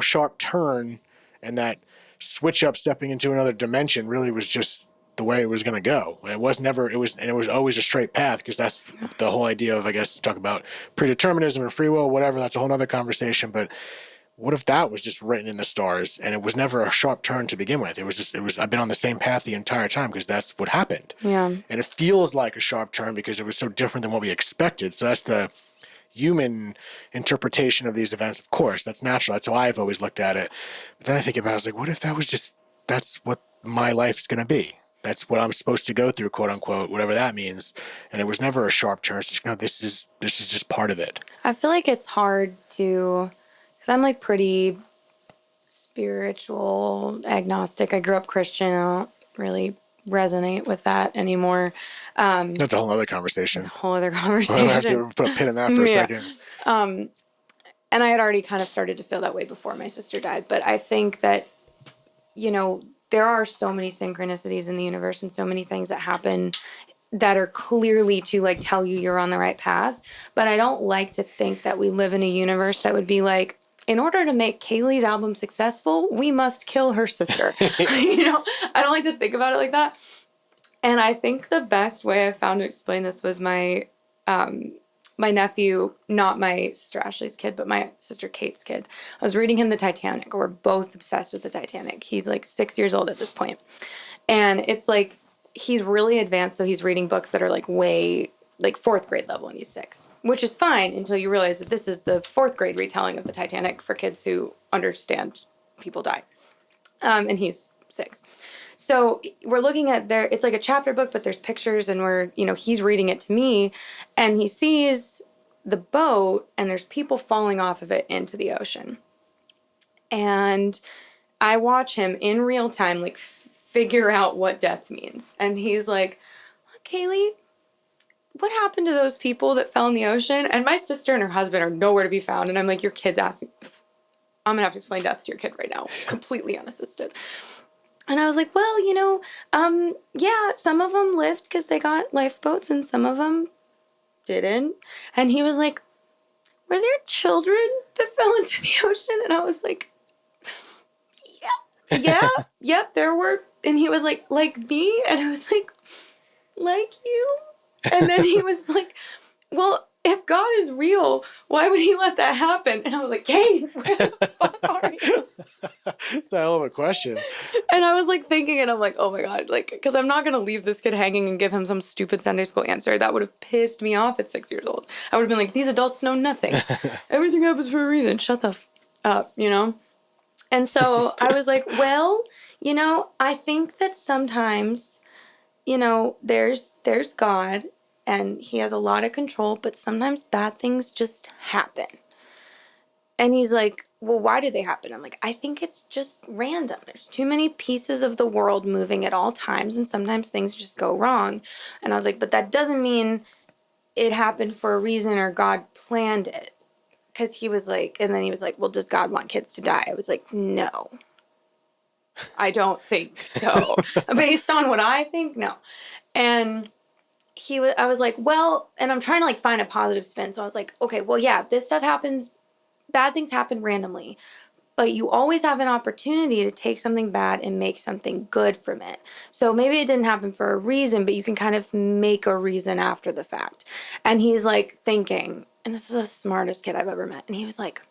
sharp turn and that switch up stepping into another dimension really was just the way it was going to go? It was never, and it was always a straight path, because that's the whole idea of, I guess, talk about predeterminism and free will, whatever. That's a whole other conversation. But what if that was just written in the stars and it was never a sharp turn to begin with? I've been on the same path the entire time because that's what happened. Yeah. And it feels like a sharp turn because it was so different than what we expected. So that's the human interpretation of these events. Of course, that's natural. That's how I've always looked at it. But then I think about it, I was like, what if that was just, that's what my life's going to be? That's what I'm supposed to go through, quote unquote, whatever that means. And it was never a sharp turn. It's just, this is just part of it. I feel like it's hard to, because I'm like pretty spiritual, agnostic. I grew up Christian. I don't really resonate with that anymore. That's a whole other conversation. Whole other We'll conversation. have to put a pin in that for a second. And I had already kind of started to feel that way before my sister died. But I think that, there are so many synchronicities in the universe and so many things that happen that are clearly to like tell you you're on the right path. But I don't like to think that we live in a universe that would be like, in order to make Kalie's album successful, we must kill her sister. I don't like to think about it like that. And I think the best way I found to explain this was my nephew, not my sister Ashley's kid, but my sister Kate's kid. I was reading him the Titanic. We're both obsessed with the Titanic. He's like 6 years old at this point. And it's like, he's really advanced, so he's reading books that are like way, like fourth grade level, and he's 6. Which is fine until you realize that this is the fourth grade retelling of the Titanic for kids who understand people die. And he's 6. So we're looking at it's like a chapter book, but there's pictures, and he's reading it to me, and he sees the boat, and there's people falling off of it into the ocean. And I watch him in real time, like, figure out what death means. And he's like, Kalie, what happened to those people that fell in the ocean? And my sister and her husband are nowhere to be found. And I'm like, your kid's asking, I'm going to have to explain death to your kid right now, completely unassisted. And I was like, well, yeah, some of them lived because they got lifeboats and some of them didn't. And he was like, were there children that fell into the ocean? And I was like, yep, there were. And he was like me? And I was like you? And then he was like, well, if God is real, why would he let that happen? And I was like, hey, where the fuck are you? It's a hell of a question. And I was like thinking, and I'm like, oh my God, like, because I'm not going to leave this kid hanging and give him some stupid Sunday school answer. That would have pissed me off at 6 years old. I would have been like, these adults know nothing. Everything happens for a reason. Shut the up, And so I was like, well, I think that sometimes, there's God and he has a lot of control, but sometimes bad things just happen. And he's like, well, why do they happen? I'm like, I think it's just random. There's too many pieces of the world moving at all times, and sometimes things just go wrong. And I was like, but that doesn't mean it happened for a reason or God planned it. Because he was like, and then he was like, well, does God want kids to die? I was like, no, I don't think so. Based on what I think, no. And I was like, well, and I'm trying to like find a positive spin. So I was like, okay, well, yeah, this stuff happens. Bad things happen randomly, but you always have an opportunity to take something bad and make something good from it. So maybe it didn't happen for a reason, but you can kind of make a reason after the fact. And he's like thinking, and this is the smartest kid I've ever met. And he was like,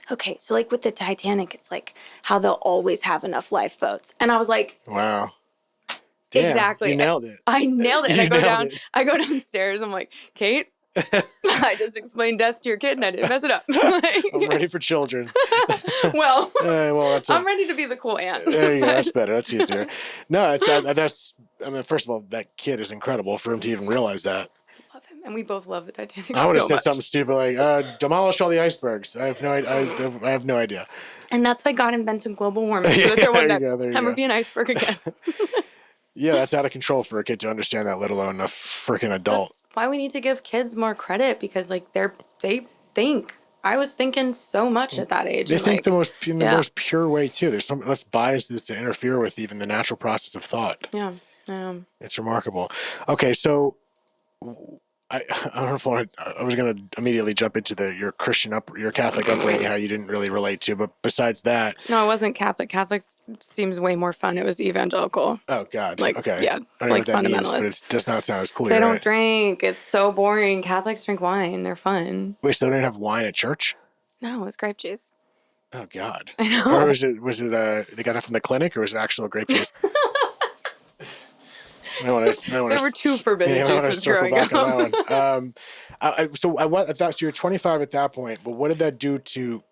okay, so like with the Titanic, it's like how they'll always have enough lifeboats. And I was like, wow. Damn, exactly. you nailed it. I nailed it. And You I go downstairs. I'm like, Kate, I just explained death to your kid and I didn't mess it up. Like, I'm ready for children. well, that's I'm ready to be the cool aunt. There you go. That's better. That's easier. No, that's. I mean, first of all, that kid is incredible for him to even realize that. Love him, and we both love the Titanic. I would have so said much. something stupid like, "Demolish all the icebergs." I have no. I have no idea. And that's why God invented global warming, so that there would never be an iceberg again. Yeah, that's out of control for a kid to understand that, let alone a freaking adult. That's why we need to give kids more credit, because like they think. I was thinking so much at that age. They think the most pure way too. There's some less biases to interfere with even the natural process of thought. Yeah. It's remarkable. Okay, so I don't know if I was going to immediately jump into your Catholic upbringing, how you didn't really relate to, but besides that. No, it wasn't Catholic. Catholic seems way more fun. It was evangelical. Oh, God. Like, okay. Yeah, I don't like know what that means, fundamentalist. but it does not sound as cool. They don't drink. It's so boring. Catholics drink wine. They're fun. Wait, so they don't have wine at church? No, it's grape juice. Oh, God. I know. Or was it they got that from the clinic, or was it actual grape juice? There were two forbidden juices growing up. So you're 25 at that point, but what did that do to,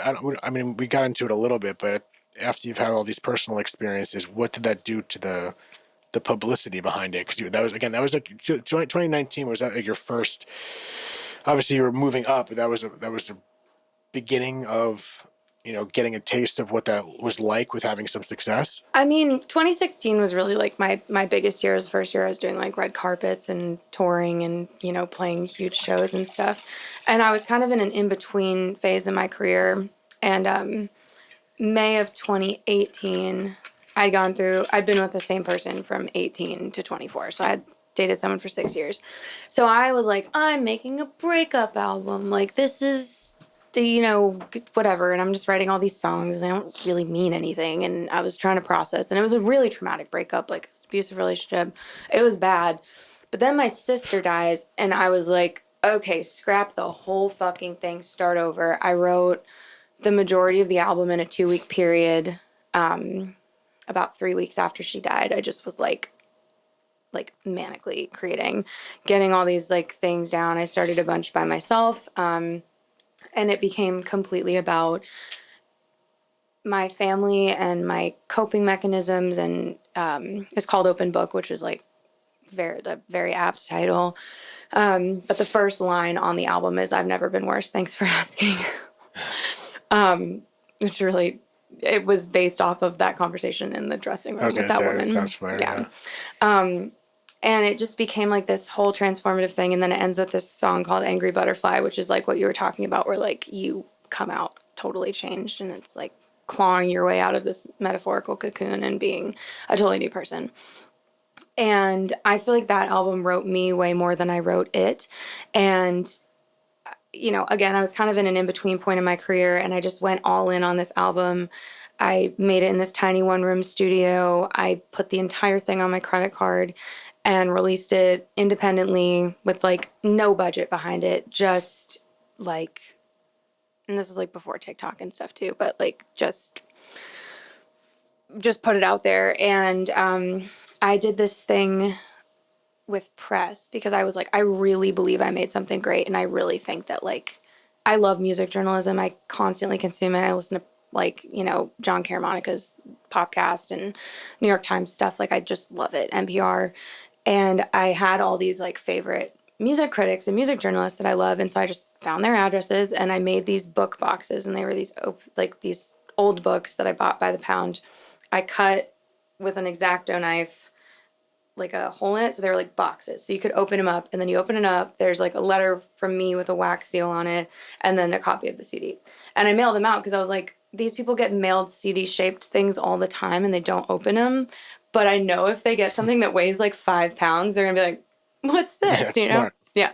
I mean, we got into it a little bit, but after you've had all these personal experiences, what did that do to the publicity behind it? Because that was like 2019. Was that like your first, obviously you were moving up, but that was the beginning of, getting a taste of what that was like with having some success? I mean, 2016 was really like my biggest year. It was the first year I was doing like red carpets and touring and, playing huge shows and stuff. And I was kind of in an in-between phase in my career. And May of 2018, I'd been with the same person from 18 to 24. So I had dated someone for 6 years. So I was like, I'm making a breakup album. Like, this is whatever. And I'm just writing all these songs. They don't really mean anything. And I was trying to process. And it was a really traumatic breakup, like abusive relationship. It was bad. But then my sister dies. And I was like, okay, scrap the whole fucking thing. Start over. I wrote the majority of the album in a 2-week period. About 3 weeks after she died, I just was like manically getting all these like things down. I started a bunch by myself. And it became completely about my family and my coping mechanisms. And it's called Open Book, which is like a very apt title. But the first line on the album is, I've never been worse. Thanks for asking. Which really, it was based off of that conversation in the dressing room with that woman. Sounds familiar. Yeah. And it just became like this whole transformative thing. And then it ends with this song called Angry Butterfly, which is like what you were talking about, where like you come out totally changed and it's like clawing your way out of this metaphorical cocoon and being a totally new person. And I feel like that album wrote me way more than I wrote it. And, again, I was kind of in an in-between point in my career and I just went all in on this album. I made it in this tiny one-room studio. I put the entire thing on my credit card and released it independently with like no budget behind it. Just like, and this was like before TikTok and stuff too, but like just put it out there. And I did this thing with press because I was like, I really believe I made something great. And I really think that like, I love music journalism. I constantly consume it. I listen to like, John Caramonica's podcast and New York Times stuff. Like I just love it. NPR. And I had all these like favorite music critics and music journalists that I love. And so I just found their addresses and I made these book boxes, and they were these old books that I bought by the pound. I cut with an X-Acto knife like a hole in it. So they were like boxes. So you could open them up, and then you open it up. There's like a letter from me with a wax seal on it, and then a copy of the CD. And I mailed them out because I was like, these people get mailed CD-shaped things all the time and they don't open them. But I know if they get something that weighs like 5 pounds, they're going to be like, what's this? Yeah, smart. Yeah.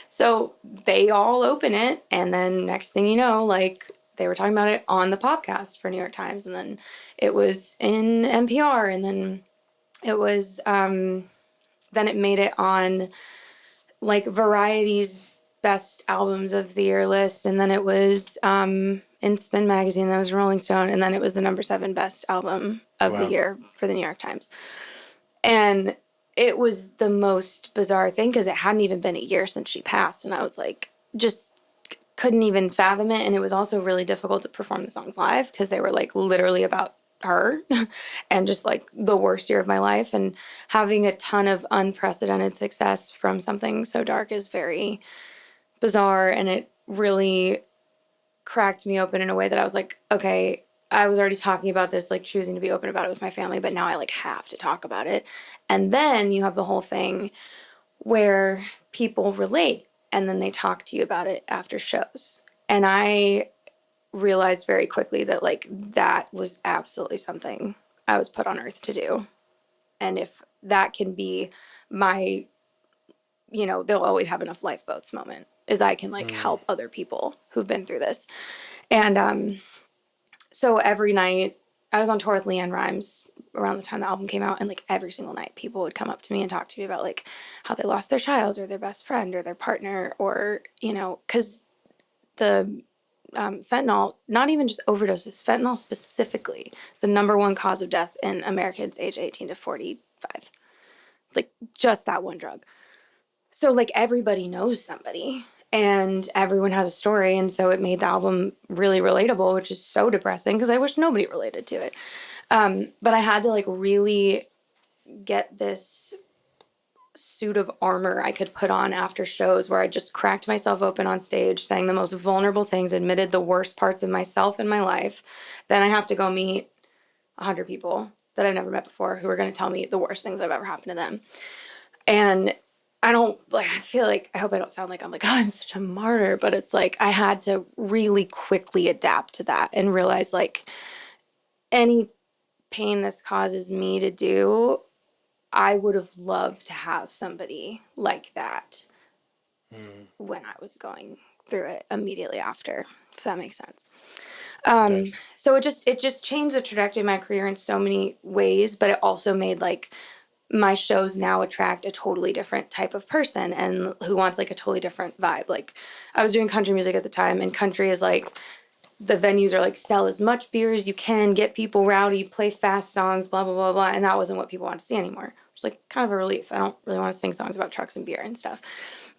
So they all open it. And then next thing you know, like they were talking about it on the podcast for New York Times, and then it was in NPR, and then it was then it made it on like Variety's best albums of the year list, and then it was in Spin magazine, that was Rolling Stone, and then it was the number 7 best album of the year for the New York Times. And it was the most bizarre thing because it hadn't even been a year since she passed, and I was like, just couldn't even fathom it. And it was also really difficult to perform the songs live because they were like literally about her and just like the worst year of my life. And having a ton of unprecedented success from something so dark is very bizarre, and it really cracked me open in a way that I was like, okay, I was already talking about this, like choosing to be open about it with my family, but now I like have to talk about it. And then you have the whole thing where people relate and then they talk to you about it after shows. And I realized very quickly that like that was absolutely something I was put on earth to do. And if that can be my, they'll always have enough lifeboats moment, is I can like help other people who've been through this. And so every night I was on tour with Leanne Rimes around the time the album came out, and like every single night people would come up to me and talk to me about like how they lost their child or their best friend or their partner, or because the fentanyl, not even just overdoses, fentanyl specifically is the number 1 cause of death in Americans age 18 to 45, like just that one drug. So like everybody knows somebody and everyone has a story, and so it made the album really relatable, which is so depressing because I wish nobody related to it. But I had to like really get this suit of armor I could put on after shows where I just cracked myself open on stage, saying the most vulnerable things, admitted the worst parts of myself and my life. Then I have to go meet 100 people that I've never met before who are going to tell me the worst things that have ever happened to them. And I feel like, I hope I don't sound like I'm like, oh, I'm such a martyr, but it's like I had to really quickly adapt to that and realize like any pain this causes me to do, I would have loved to have somebody like that when I was going through it immediately after, if that makes sense. Nice. So it just changed the trajectory of my career in so many ways, but it also made like my shows now attract a totally different type of person and who wants like a totally different vibe. Like I was doing country music at the time, and country is like, the venues are like, sell as much beer as you can, get people rowdy, play fast songs, blah, blah, blah, blah. And that wasn't what people wanted to see anymore. Which was like kind of a relief. I don't really want to sing songs about trucks and beer and stuff.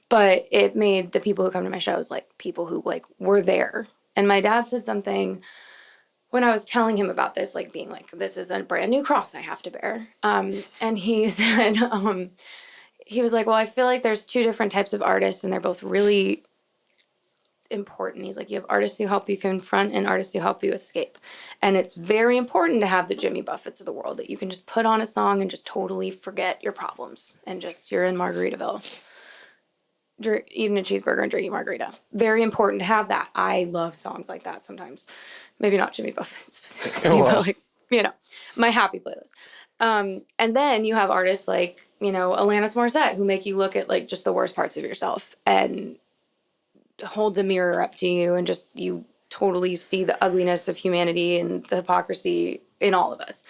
But it made the people who come to my shows like people who like were there. And my dad said something when I was telling him about this, like being like, this is a brand new cross I have to bear. And he said, he was like, well, I feel like there's 2 different types of artists and they're both really important. He's like, you have artists who help you confront and artists who help you escape. And it's very important to have the Jimmy Buffetts of the world that you can just put on a song and just totally forget your problems and just, you're in Margaritaville eating a cheeseburger and drinking margarita. Very important to have that. I love songs like that sometimes. Maybe not Jimmy Buffett specifically, but like, my happy playlist. And then you have artists like, Alanis Morissette who make you look at like just the worst parts of yourself and holds a mirror up to you, and just you totally see the ugliness of humanity and the hypocrisy in all of us.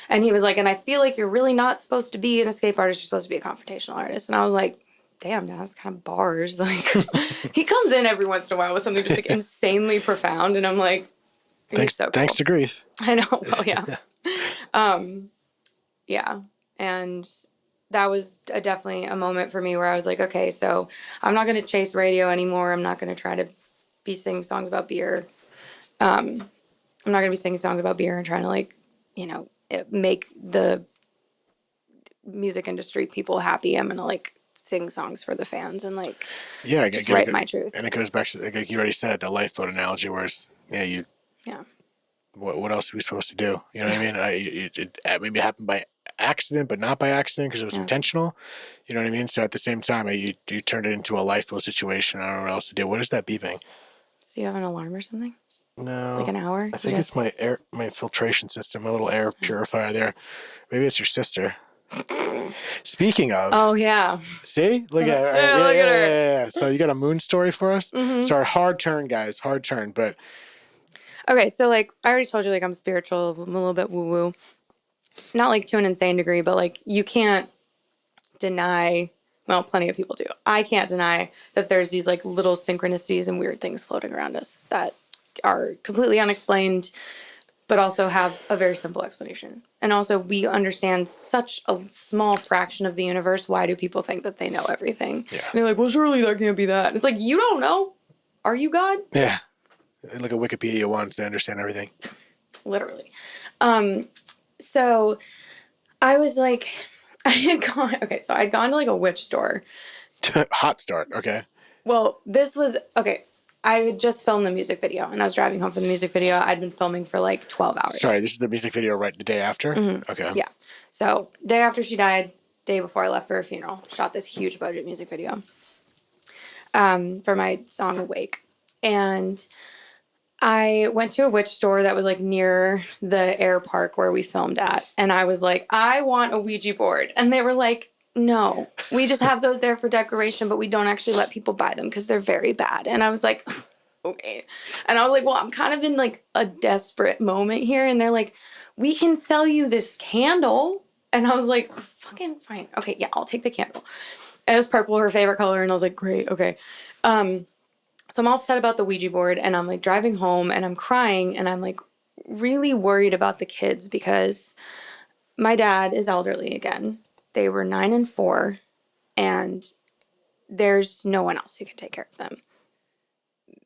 And he was like, and I feel like you're really not supposed to be an escape artist, you're supposed to be a confrontational artist. And I was like, damn, now that's kind of bars. Like he comes in every once in a while with something just like insanely profound, and I'm like, thanks, so cool. Thanks to grief. I know. Oh yeah. Yeah. And that was definitely a moment for me where I was like, okay, so I'm not going to chase radio anymore. I'm not going to try to be singing songs about beer. I'm not going to be singing songs about beer and trying to like, make the music industry people happy. I'm going to like sing songs for the fans and like, just write my truth. And it goes back to, like you already said, the lifeboat analogy, whereas, yeah. What else are we supposed to do? You know what I mean? It maybe it happened by accident, but not by accident because it was intentional. You know what I mean? So at the same time, you turned it into a lifeboat situation. I don't know what else to do. What is that beeping? So you have an alarm or something? No. Like an hour? I think it's my filtration system, my little air purifier there. Maybe it's your sister. Speaking of. Oh, yeah. See? Look at her. Yeah, look at her. Yeah. So you got a moon story for us? Mm-hmm. So our hard turn, guys. Hard turn. But Okay, so like I already told you, like I'm spiritual, I'm a little bit woo woo, not like to an insane degree, but like you can't deny. Well, plenty of people do. I can't deny that there's these like little synchronicities and weird things floating around us that are completely unexplained, but also have a very simple explanation. And also, we understand such a small fraction of the universe. Why do people think that they know everything? Yeah. And they're like, well, surely that can't be that. It's like, you don't know. Are you God? Yeah. Like a Wikipedia once, they understand everything. Literally. So I was like, so I'd gone to like a witch store. Hot start. Okay. Well, this was, okay, I had just filmed the music video and I was driving home from the music video. I'd been filming for like 12 hours. Sorry, this is the music video right the day after? Mm-hmm. Okay. Yeah. So day after she died, day before I left for her funeral, shot this huge budget music video for my song Awake. And I went to a witch store that was like near the air park where we filmed at. And I was like, I want a Ouija board. And they were like, no, we just have those there for decoration, but we don't actually let people buy them because they're very bad. And I was like, okay. And I was like, well, I'm kind of in like a desperate moment here. And they're like, we can sell you this candle. And I was like, fucking fine. Okay, yeah, I'll take the candle. And it was purple, her favorite color. And I was like, great, okay. So I'm all upset about the Ouija board and I'm like driving home and I'm crying and I'm like really worried about the kids because my dad is elderly again. They were 9 and 4 and there's no one else who can take care of them.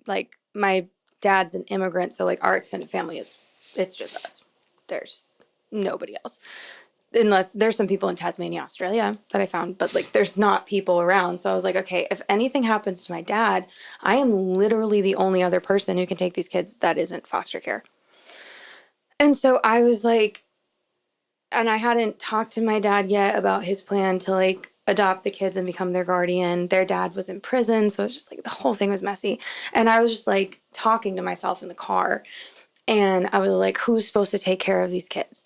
Like my dad's an immigrant, so like our extended family it's just us. There's nobody else. Unless there's some people in Tasmania, Australia that I found, but like there's not people around. So I was like, okay, if anything happens to my dad, I am literally the only other person who can take these kids that isn't foster care. And so I was like, and I hadn't talked to my dad yet about his plan to like adopt the kids and become their guardian. Their dad was in prison. So it was just like the whole thing was messy. And I was just like talking to myself in the car. And I was like, who's supposed to take care of these kids?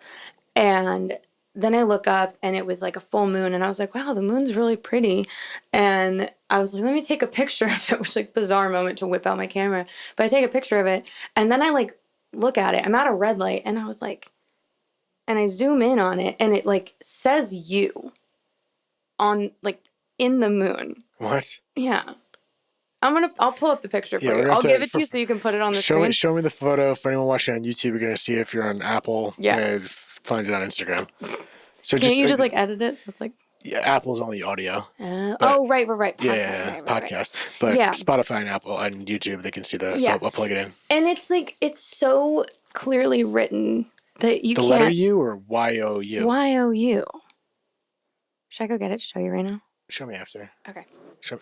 And then I look up and it was like a full moon and I was like, wow, the moon's really pretty. And I was like, let me take a picture of it, which was like a bizarre moment to whip out my camera. But I take a picture of it and then I like look at it. I'm at a red light and I was like, and I zoom in on it and it like says you on like in the moon. What? Yeah. I'll pull up the picture for you. I'll give it to you so you can put it on the screen. Show me the photo. For anyone watching on YouTube, you're going to see it. If you're on Apple, find it on Instagram. So Can't you just like edit it? So it's like. Yeah, Apple's only audio. Right. Podcast, podcast. Right. But Spotify and Apple and YouTube, they can see that. So I'll plug it in. And it's like, it's so clearly written that you can't. The letter U or Y-O-U? Y-O-U. Should I go get it? Show you right now? Show me after. Okay. Show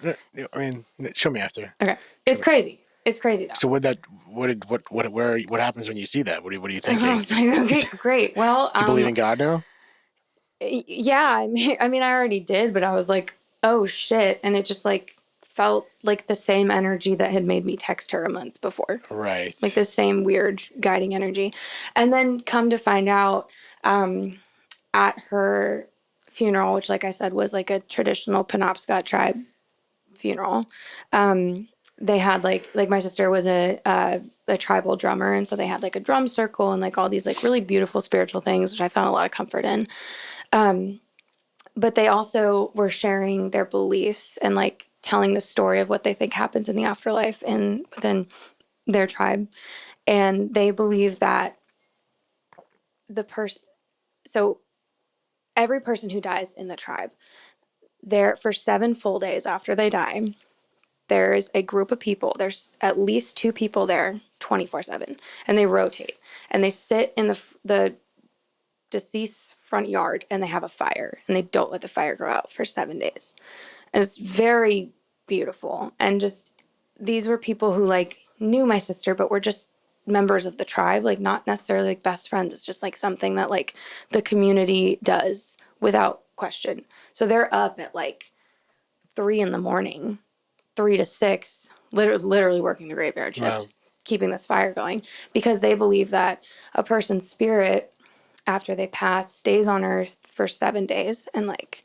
me after. Okay. It's crazy. It's crazy though. So what happens when you see that? What are you thinking? I was like, okay, great. Well, do you believe in God now? Yeah, I mean, I already did, but I was like, oh shit. And it just like felt like the same energy that had made me text her a month before. Right. Like the same weird guiding energy. And then come to find out, at her funeral, which like I said, was like a traditional Penobscot tribe funeral. They had like my sister was a tribal drummer. And so they had like a drum circle and like all these like really beautiful spiritual things, which I found a lot of comfort in. But they also were sharing their beliefs and like telling the story of what they think happens in the afterlife and within their tribe. And they believe that so every person who dies in the tribe, there for 7 full days after they die, there's a group of people. There's at least 2 people there 24/7, and they rotate and they sit in the deceased front yard and they have a fire and they don't let the fire go out for 7 days. And it's very beautiful. And just these were people who like knew my sister, but were just members of the tribe, like not necessarily like best friends. It's just like something that like the community does without question. So they're up at like 3 a.m, 3 to 6, literally working the graveyard shift, keeping this fire going because they believe that a person's spirit after they pass stays on earth for 7 days and like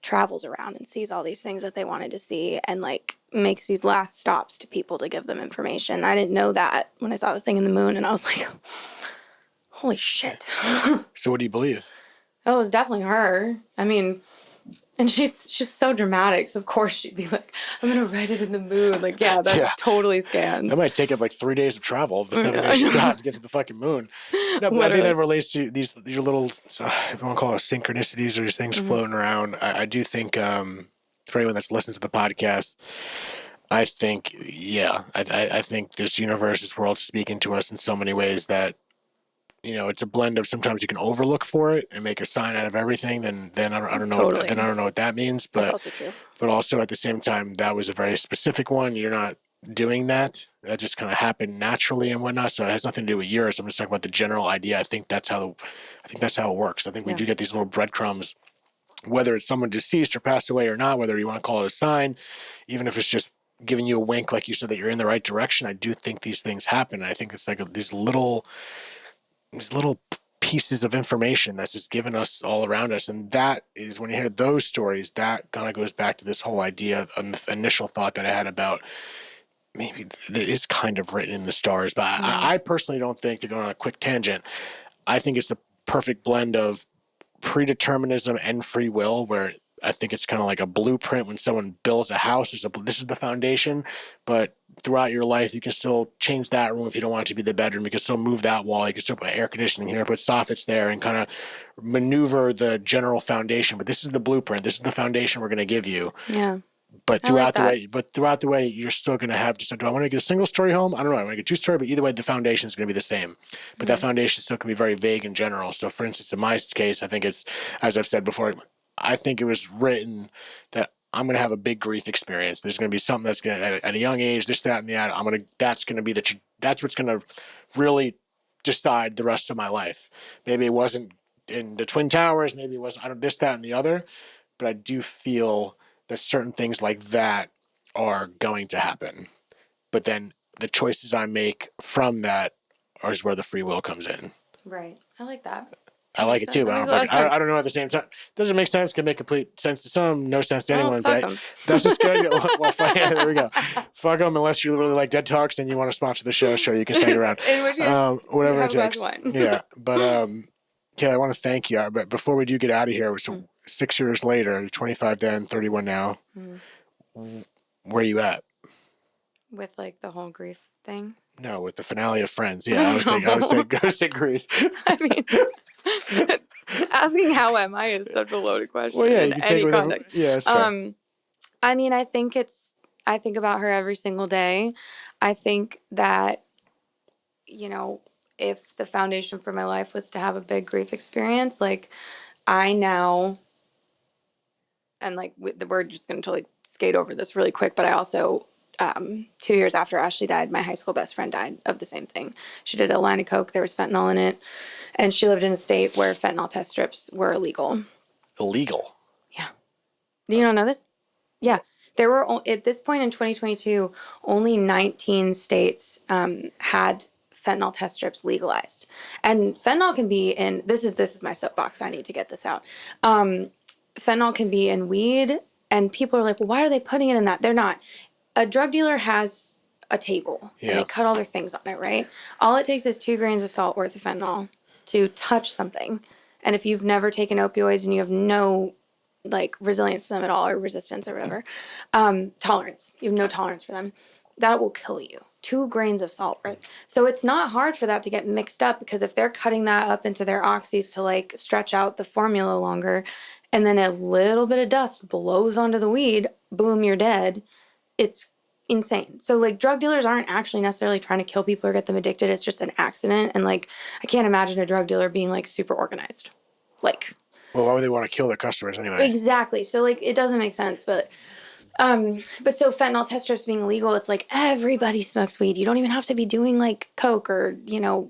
travels around and sees all these things that they wanted to see and like makes these last stops to people to give them information. I didn't know that when I saw the thing in the moon, and I was like, holy shit. So what do you believe? It was definitely her. I mean, and she's so dramatic, so of course she'd be like, I'm going to write it in the moon. Like, yeah, that totally scans. That might take up like 3 days of travel if the 7 days she's got to get to the fucking moon. No, but I think that relates to these your little, if you want to call it synchronicities or these things floating around. I do think for anyone that's listened to the podcast, I think, I think this universe, this world's speaking to us in so many ways that, it's a blend of sometimes you can overlook for it and make a sign out of everything. Then I don't know. Totally. Then I don't know what that means. But that's also true. But also at the same time, that was a very specific one. You're not doing that. That just kind of happened naturally and whatnot. So it has nothing to do with yours. I'm just talking about the general idea. I think that's how it works. I think we do get these little breadcrumbs, whether it's someone deceased or passed away or not, whether you want to call it a sign, even if it's just giving you a wink, like you said, that you're in the right direction. I do think these things happen. I think it's like these little pieces of information that's just given us all around us. And that is, when you hear those stories, that kind of goes back to this whole idea, the initial thought that I had about maybe it is kind of written in the stars. But I personally don't think, to go on a quick tangent, I think it's the perfect blend of predeterminism and free will, where I think it's kind of like a blueprint. When someone builds a house, this is the foundation, but throughout your life, you can still change that room if you don't want it to be the bedroom. You can still move that wall. You can still put air conditioning here, put soffits there, and kind of maneuver the general foundation. But this is the blueprint. This is the foundation we're going to give you. Yeah. But throughout the way, you're still going to have to say, do I want to get a single story home? I don't know. I want to get 2-story, but either way, the foundation is going to be the same. But that foundation still can be very vague and general. So, for instance, in my case, I think it's, as I've said before, I think it was written that I'm going to have a big grief experience. There's going to be something that's going to, at a young age, this, that, and the other. That's going to be that's what's going to really decide the rest of my life. Maybe it wasn't in the Twin Towers. Maybe it wasn't, this, that, and the other. But I do feel that certain things like that are going to happen. But then the choices I make from that is where the free will comes in. Right. I like that. I like it too, but I don't know at the same time. Doesn't make sense. Can make complete sense to some, no sense to anyone. But that's just good. Well, there we go. Fuck them, unless you really like Dead Talks and you want to sponsor the show. Sure, you can hang around. In which case, whatever it takes. Yeah, but Kalie, I want to thank you. But before we do get out of here, so 6 years later, 25 then, 31 now. Where are you at? With like the whole grief thing? No, with the finale of Friends. Yeah, I would say grief. I mean, asking how am I is such a loaded question. Well, yeah, you can take any whatever. context. Yeah, sure. I mean, I think about her every single day. I think that, if the foundation for my life was to have a big grief experience, like I now, and like we're just going to totally skate over this really quick, but I also, 2 years after Ashley died, my high school best friend died of the same thing. She did a line of coke. There was fentanyl in it. And she lived in a state where fentanyl test strips were illegal. Illegal? Yeah. You don't know this? Yeah. There were, at this point in 2022, only 19 states had fentanyl test strips legalized. And fentanyl can be in, this is my soapbox. I need to get this out. Fentanyl can be in weed, and people are like, well, why are they putting it in that? They're not. A drug dealer has a table, and they cut all their things on it, right? All it takes is 2 grains of salt worth of fentanyl to touch something. And if you've never taken opioids and you have no like resilience to them at all, or resistance or whatever, tolerance, you have no tolerance for them, that will kill you. 2 grains of salt worth. So it's not hard for that to get mixed up, because if they're cutting that up into their oxys to like stretch out the formula longer, and then a little bit of dust blows onto the weed, boom, you're dead. It's insane. So like drug dealers aren't actually necessarily trying to kill people or get them addicted. It's just an accident. And like, I can't imagine a drug dealer being like super organized. Like, well, why would they want to kill their customers anyway? Exactly. So like, it doesn't make sense. But so fentanyl test strips being illegal, it's like everybody smokes weed. You don't even have to be doing like coke or,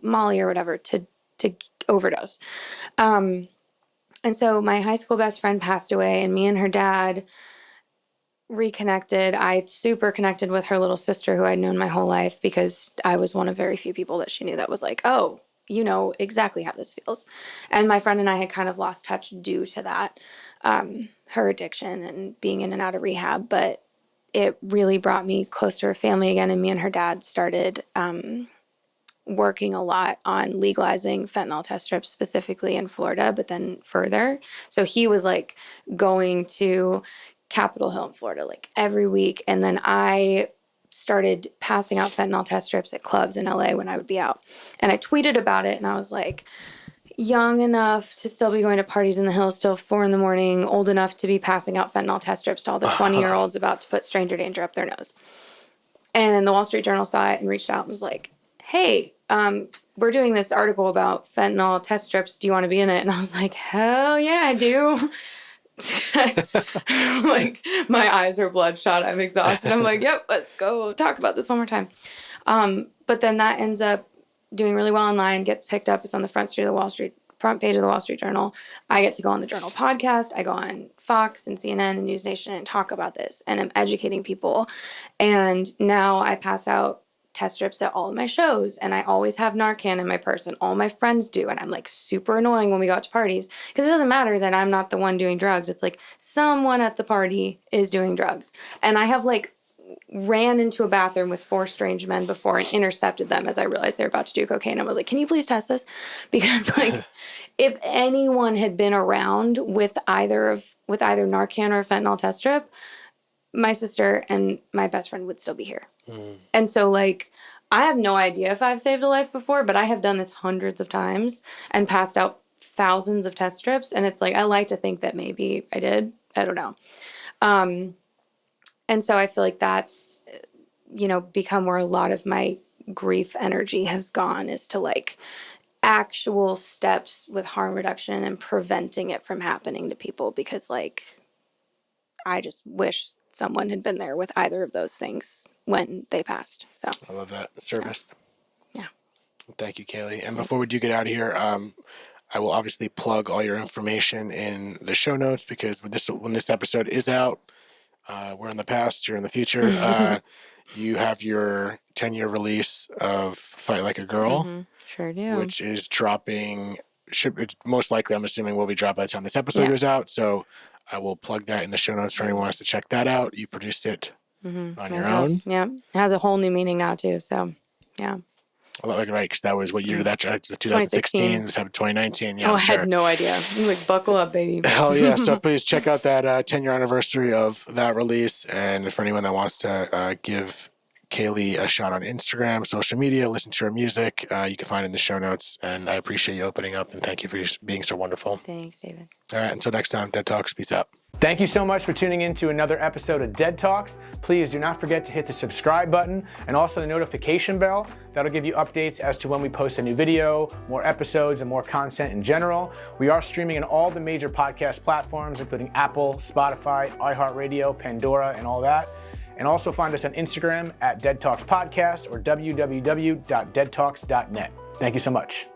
Molly or whatever to overdose. And so my high school best friend passed away, and me and her dad reconnected. I super connected with her little sister, who I'd known my whole life, because I was one of very few people that she knew that was like, oh, you know exactly how this feels. And my friend and I had kind of lost touch due to that, her addiction and being in and out of rehab. But it really brought me close to her family again. And me and her dad started working a lot on legalizing fentanyl test strips, specifically in Florida, but then further. So he was like going to Capitol Hill in Florida like every week. And then I started passing out fentanyl test strips at clubs in LA when I would be out. And I tweeted about it, and I was like, young enough to still be going to parties in the hills till 4 a.m, old enough to be passing out fentanyl test strips to all the 20-year-olds about to put stranger danger up their nose. And the Wall Street Journal saw it and reached out and was like, hey, we're doing this article about fentanyl test strips. Do you want to be in it? And I was like, hell yeah, I do. Like, my eyes were bloodshot. I'm exhausted. I'm like, yep, let's go talk about this one more time. But then that ends up doing really well online, gets picked up. It's on the front page of the Wall Street Journal. I get to go on the Journal podcast. I go on Fox and CNN and News Nation and talk about this. And I'm educating people. And now I pass out test strips at all of my shows, and I always have Narcan in my purse, and all my friends do, and I'm like super annoying when we go out to parties, because it doesn't matter that I'm not the one doing drugs. It's like someone at the party is doing drugs. And I have like ran into a bathroom with 4 strange men before and intercepted them as I realized they were about to do cocaine. I was like, can you please test this? Because like, if anyone had been around with either Narcan or a fentanyl test strip, my sister and my best friend would still be here. And so, like, I have no idea if I've saved a life before, but I have done this hundreds of times and passed out thousands of test strips. And it's like, I like to think that maybe I did. I don't know. And so I feel like that's, become where a lot of my grief energy has gone, is to, like, actual steps with harm reduction and preventing it from happening to people. Because, like, I just wish someone had been there with either of those things when they passed. So I love that service. Yeah. Thank you, Kalie. And before we do get out of here, I will obviously plug all your information in the show notes, because when this episode is out, we're in the past, you're in the future. You have your 10-year release of Fight Like a Girl. Mm-hmm. Sure do. Which is dropping. It's most likely, I'm assuming, will be dropped by the time this episode goes out. So I will plug that in the show notes for anyone who wants to check that out. You produced it on your own. Yeah. It has a whole new meaning now, too. So, yeah. Well, right, because that was what year did that? 2016. This happened 2019. Yeah, I had no idea. I'm like, buckle up, baby. Hell yeah. So please check out that 10-year anniversary of that release. And for anyone that wants to give Kalie a shot on Instagram, social media, listen to her music, you can find it in the show notes. And I appreciate you opening up, and thank you for being so wonderful. Thanks, David. All right, until next time, Dead Talks, peace out. Thank you so much for tuning in to another episode of Dead Talks. Please do not forget to hit the subscribe button and also the notification bell. That'll give you updates as to when we post a new video, more episodes, and more content in general. We are streaming on all the major podcast platforms, including Apple, Spotify, iHeartRadio, Pandora, and all that. And also find us on Instagram at Dead Talks Podcast or www.deadtalks.net. Thank you so much.